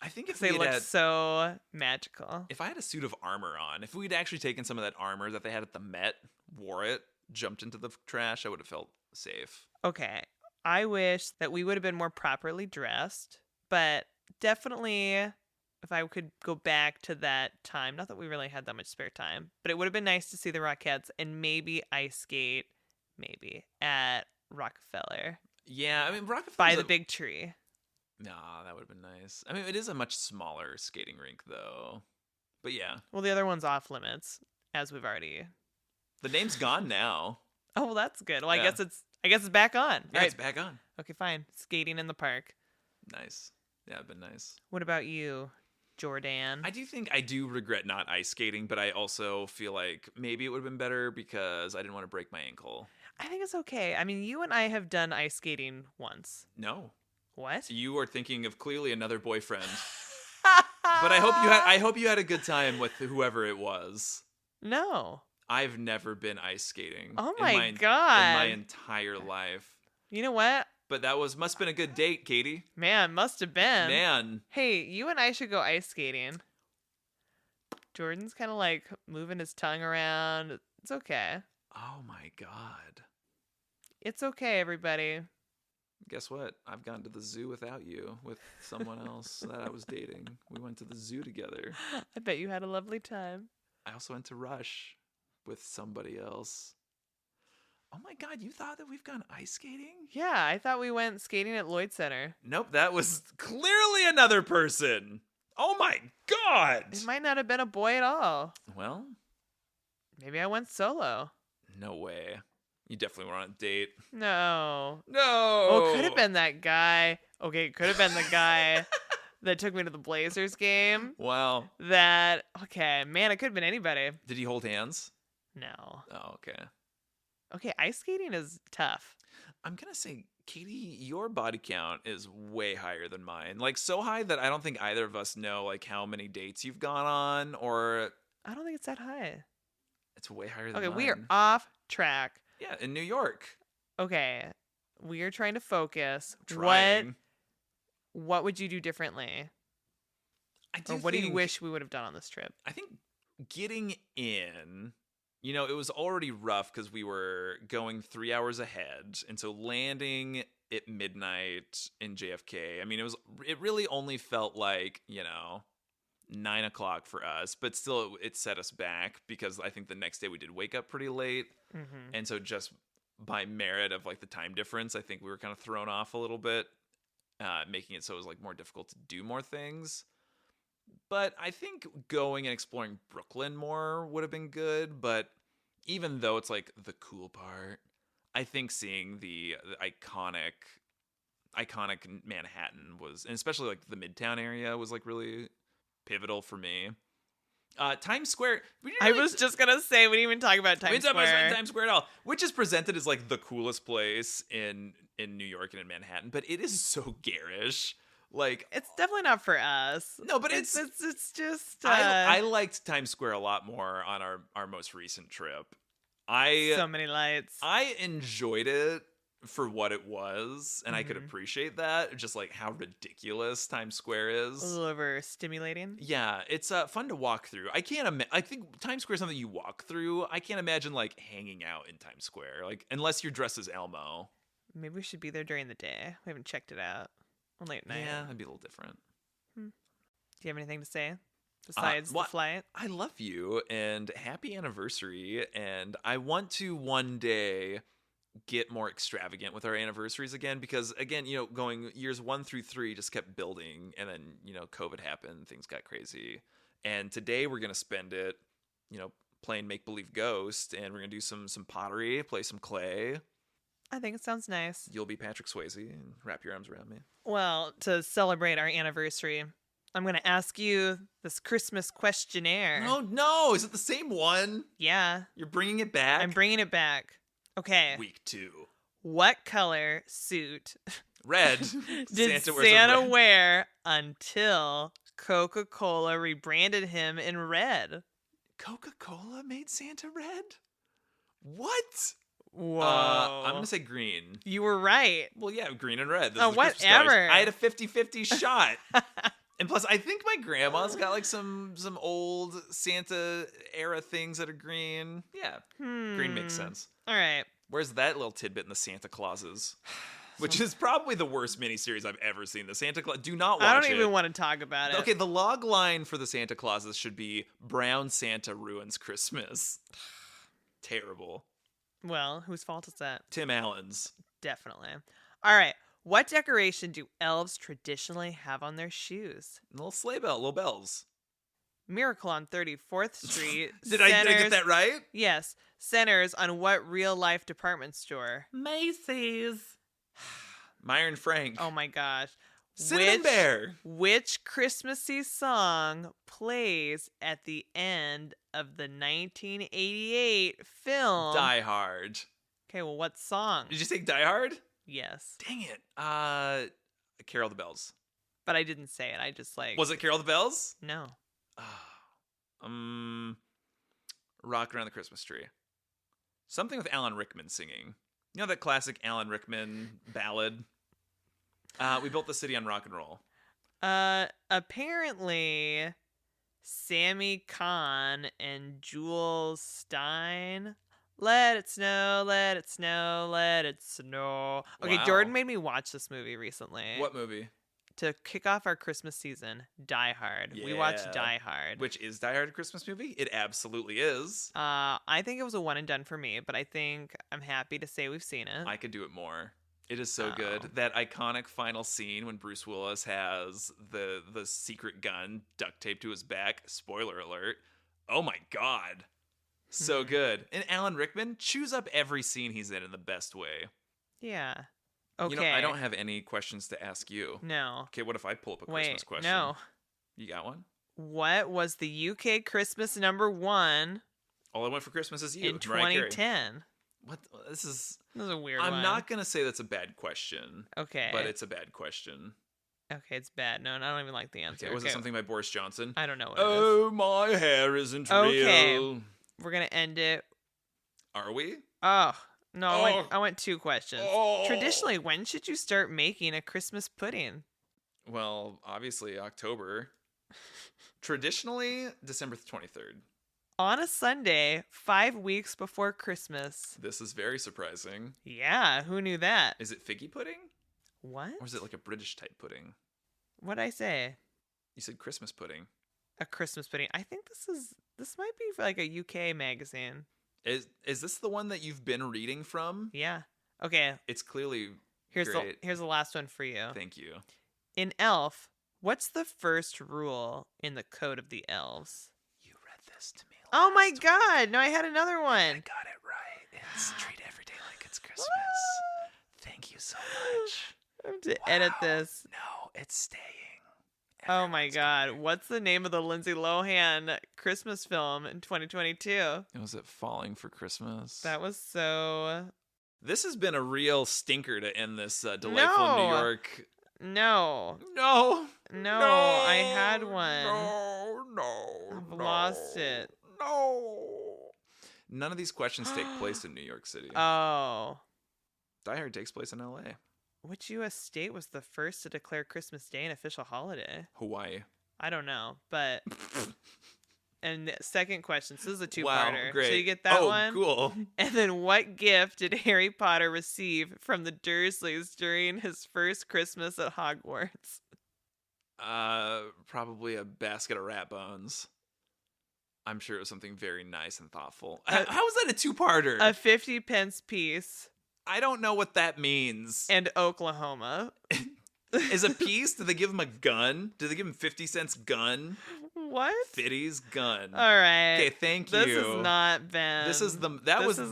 I think if they look so magical. If I had a suit of armor on, if we'd actually taken some of that armor that they had at the Met, wore it, jumped into the trash, I would have felt safe. Okay. I wish that we would have been more properly dressed, but definitely if I could go back to that time, not that we really had that much spare time, but it would have been nice to see the Rockettes and maybe ice skate. Maybe at Rockefeller. Yeah, I mean Rockefeller by the big tree. Nah, that would have been nice. I mean, it is a much smaller skating rink, though. But yeah. Well, the other one's off limits, as we've already. The name's gone now. Oh, well, that's good. Well, yeah. I guess it's back on. Yeah, right. It's back on. Okay, fine. Skating in the park. Nice. Yeah, it'd been nice. What about you, Jordan? I do regret not ice skating, but I also feel like maybe it would have been better because I didn't want to break my ankle. I think it's okay. I mean, you and I have done ice skating once. No. What? You are thinking of clearly another boyfriend. But I hope you had a good time with whoever it was. No. I've never been ice skating. Oh my God. In my entire life. You know what? But that must have been a good date, Katie. Man, must have been. Man. Hey, you and I should go ice skating. Jordan's kind of like moving his tongue around. It's okay. Oh my God. It's okay, everybody. Guess what? I've gone to the zoo without you, with someone else that I was dating. We went to the zoo together. I bet you had a lovely time. I also went to Rush with somebody else. Oh my God, you thought that we've gone ice skating? Yeah, I thought we went skating at Lloyd Center. Nope, that was clearly another person. Oh my God. It might not have been a boy at all. Well, maybe I went solo. No way. You definitely were on a date. No. No. Oh, could have been that guy. Okay, could have been the guy that took me to the Blazers game. Wow. Okay, man, it could have been anybody. Did he hold hands? No. Oh, okay. Okay, ice skating is tough. I'm going to say, Katie, your body count is way higher than mine. Like, so high that I don't think either of us know, like, how many dates you've gone on, or... I don't think it's that high. It's way higher than mine. Okay, we are off track. Yeah, in New York. Okay, we are trying to focus. Trying. What would you do differently? What do you wish we would have done on this trip? I think getting in, it was already rough because we were going 3 hours ahead, and so landing at midnight in JFK. I mean, it really only felt like 9 o'clock for us, but still it set us back because I think the next day we did wake up pretty late. Mm-hmm. And so just by merit of like the time difference, I think we were kind of thrown off a little bit, making it so it was like more difficult to do more things. But I think going and exploring Brooklyn more would have been good. But even though it's like the cool part, I think seeing the iconic Manhattan was, and especially like the Midtown area was like really pivotal for me. Times Square. I was just gonna say we didn't even talk about Times Square. We didn't talk about Times Square at all, which is presented as like the coolest place in New York and in Manhattan, but it is so garish. Like, it's definitely not for us. No, but it's just. I liked Times Square a lot more on our most recent trip. So many lights. I enjoyed it for what it was, and I could appreciate that, just like how ridiculous Times Square is. A little overstimulating. Yeah, it's fun to walk through. I think Times Square is something you walk through. I can't imagine like hanging out in Times Square, like unless you're dressed as Elmo. Maybe we should be there during the day. We haven't checked it out. Late night. Yeah, that'd be a little different. Do you have anything to say besides the flight? I love you and happy anniversary. And I want to one day get more extravagant with our anniversaries again, because again, going years 1 through 3 just kept building, and then COVID happened, things got crazy, and today we're gonna spend it playing make believe ghost, and we're gonna do some pottery, play some clay. I think it sounds nice. You'll be Patrick Swayze and wrap your arms around me. Well, to celebrate our anniversary, I'm going to ask you this Christmas questionnaire. Oh no, is it the same one? Yeah. You're bringing it back? I'm bringing it back. Okay. Week 2. What color suit red did Santa wear until Coca-Cola rebranded him in red? Coca-Cola made Santa red? What? Whoa. I'm going to say green. You were right. Well, yeah, green and red. Whatever. I had a 50-50 shot. And plus, I think my grandma's got like some old Santa era things that are green. Yeah, green makes sense. All right. Where's that little tidbit in the Santa Clauses? Which is probably the worst miniseries I've ever seen. The Santa Claus. Do not watch it. I don't even want to talk about it. Okay, the log line for the Santa Clauses should be Brown Santa ruins Christmas. Terrible. Well, whose fault is that? Tim Allen's. Definitely. All right. What decoration do elves traditionally have on their shoes? A little sleigh bell, little bells. Miracle on 34th Street. Did I get that right? Yes. Centers on what real-life department store? Macy's. Myron Frank. Oh my gosh. Cinnamon Bear. Which Christmassy song plays at the end of the 1988 film Die Hard? Okay, well, what song? Did you say Die Hard? Yes. Dang it. Carol the Bells. But I didn't say it. I just Was it Carol the Bells? No. Rock Around the Christmas Tree. Something with Alan Rickman singing. You know that classic Alan Rickman ballad? We built the city on rock and roll. Apparently, Sammy Kahn and Jules Stein. Let it snow, let it snow, let it snow. Okay, Wow. Jordan made me watch this movie recently. What movie? To kick off our Christmas season, Die Hard. Yeah. We watched Die Hard. Which is Die Hard a Christmas movie? It absolutely is. I think it was a one and done for me, but I think I'm happy to say we've seen it. I could do it more. It is so good. That iconic final scene when Bruce Willis has the secret gun duct taped to his back. Spoiler alert. Oh my God. So good. And Alan Rickman chews up every scene he's in the best way. Yeah. Okay. I don't have any questions to ask you. No. Okay, what if I pull up a Christmas question? No. You got one? What was the UK Christmas #1? All I Want for Christmas Is You. In 2010. What? This is a weird one. I'm not going to say that's a bad question. Okay. But it's a bad question. Okay, it's bad. No, I don't even like the answer. Okay, was it something by Boris Johnson? I don't know what it is. My hair isn't real. We're going to end it. Are we? Oh, no, I went 2 questions. Traditionally, when should you start making a Christmas pudding? Well, obviously October. Traditionally, December 23rd. On a Sunday, 5 weeks before Christmas. This is very surprising. Yeah, who knew that? Is it figgy pudding? What? Or is it like a British type pudding? What'd I say? You said Christmas pudding. A Christmas pudding. I think this might be for like a UK magazine. Is this the one that you've been reading from? Yeah. Okay. It's clearly here's great. Here's the last one for you. Thank you. In Elf, what's the first rule in the Code of the Elves? You read this to me. Oh my God! No, I had another one. I got it right. It's treat every day like it's Christmas. Thank you so much. I have to edit this. No, it's staying. Oh my God. What's the name of the Lindsay Lohan Christmas film in 2022? Was it Falling for Christmas? That was so... This has been a real stinker to end this delightful New York... No, I had one. I've lost it. None of these questions take place in New York City. Oh. Die Hard takes place in LA. Which U.S. state was the first to declare Christmas Day an official holiday? Hawaii. I don't know, but And second question. So this is a two-parter. Wow, great. So you get that one. Oh, cool. And then what gift did Harry Potter receive from the Dursleys during his first Christmas at Hogwarts? Probably a basket of rat bones. I'm sure it was something very nice and thoughtful. How is that a two-parter? A 50-pence piece. I don't know what that means. And Oklahoma. Is a piece? Did they give him a gun? Did they give him 50 cents gun? What? Fitty's gun. All right. Okay, thank you. This is not Ben. This is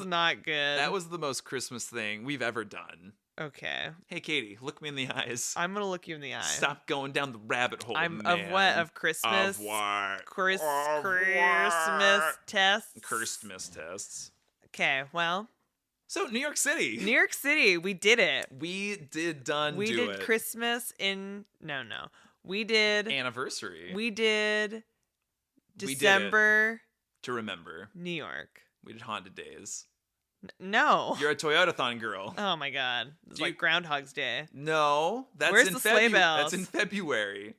not good. That was the most Christmas thing we've ever done. Okay. Hey, Katie, look me in the eyes. I'm gonna look you in the eye. Stop going down the rabbit hole, man. Of what? Of Christmas? Of what? Christmas tests? Christmas tests. Okay, well. So, New York City. New York City, we did it. We did do We did it. Christmas No. We did... Anniversary. We did December... We did it. To remember. New York. We did Honda Days. No. You're a Toyotathon girl. Oh my God. It's like Groundhog's Day. No. Where's the sleigh bells? That's in February.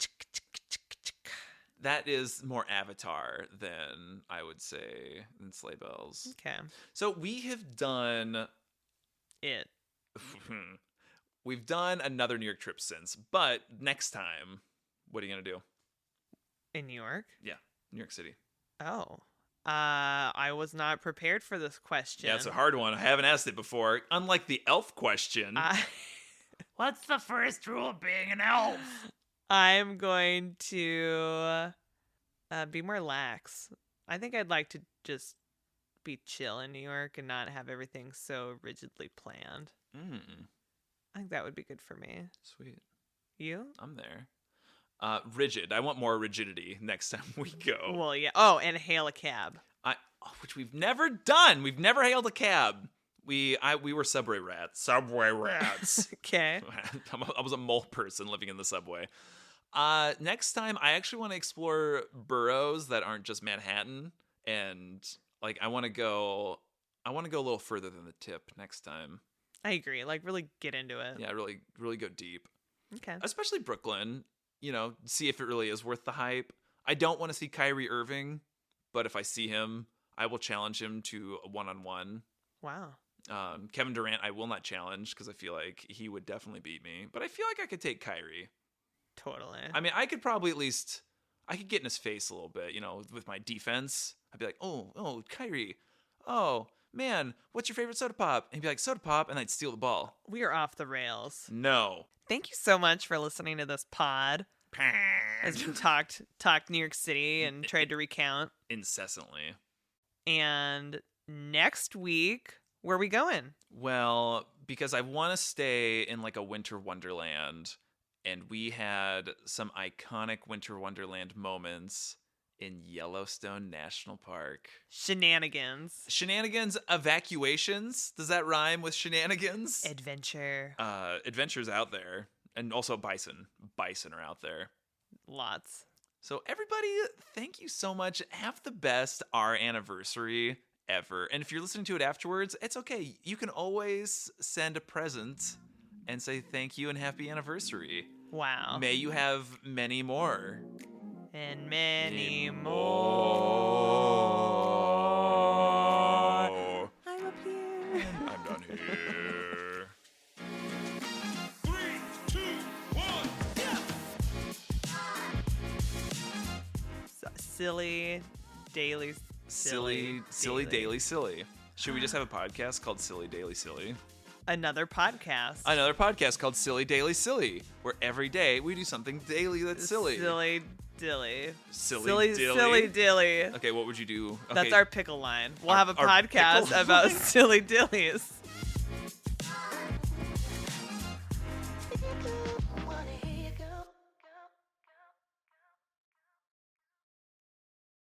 That is more Avatar than, I would say, than sleigh bells. Okay. So we have done... It. We've done another New York trip since, but next time, what are you going to do? In New York? Yeah, New York City. Oh. I was not prepared for this question. Yeah, it's a hard one. I haven't asked it before. Unlike the elf question. What's the first rule of being an elf? I'm going to be more lax. I think I'd like to just be chill in New York and not have everything so rigidly planned. I think that would be good for me. Sweet. You? I'm there. Rigid. I want more rigidity next time we go. Well, yeah. Oh, and hail a cab. Which we've never done. We've never hailed a cab. We were subway rats. Subway rats. Okay. I was a mole person living in the subway. Next time, I actually want to explore boroughs that aren't just Manhattan, and like I want to go a little further than the tip next time. I agree. Like really get into it. Yeah, really, really go deep. Okay. Especially Brooklyn. You know, see if it really is worth the hype. I don't want to see Kyrie Irving, but if I see him, I will challenge him to a one-on-one. Wow. Kevin Durant, I will not challenge because I feel like he would definitely beat me. But I feel like I could take Kyrie. Totally. I mean, I could probably I could get in his face a little bit, you know, with my defense. I'd be like, oh, Kyrie. Oh, man, what's your favorite soda pop? And he'd be like, soda pop, and I'd steal the ball. We are off the rails. No. Thank you so much for listening to this pod. As we talked New York City and tried to recount. Incessantly. And next week, where are we going? Well, because I want to stay in like a winter wonderland, and we had some iconic winter wonderland moments in Yellowstone National Park. Shenanigans, evacuations. Does that rhyme with shenanigans? Adventure. Adventures out there. And also bison. Bison are out there. Lots. So everybody, thank you so much. Have the best our anniversary ever. And if you're listening to it afterwards, it's okay. You can always send a present and say thank you and happy anniversary. Wow. May you have many more. And many more. I'm up here. And I'm down here. 3, 2, 1, yeah! Silly daily. Silly Daily Silly. Should we just have a podcast called Silly Daily Silly? Another podcast called Silly Daily Silly, where every day we do something daily that's silly. Silly dilly. Silly dilly. Okay, what would you do? Okay. That's our pickle line. We'll have a podcast about silly dillies.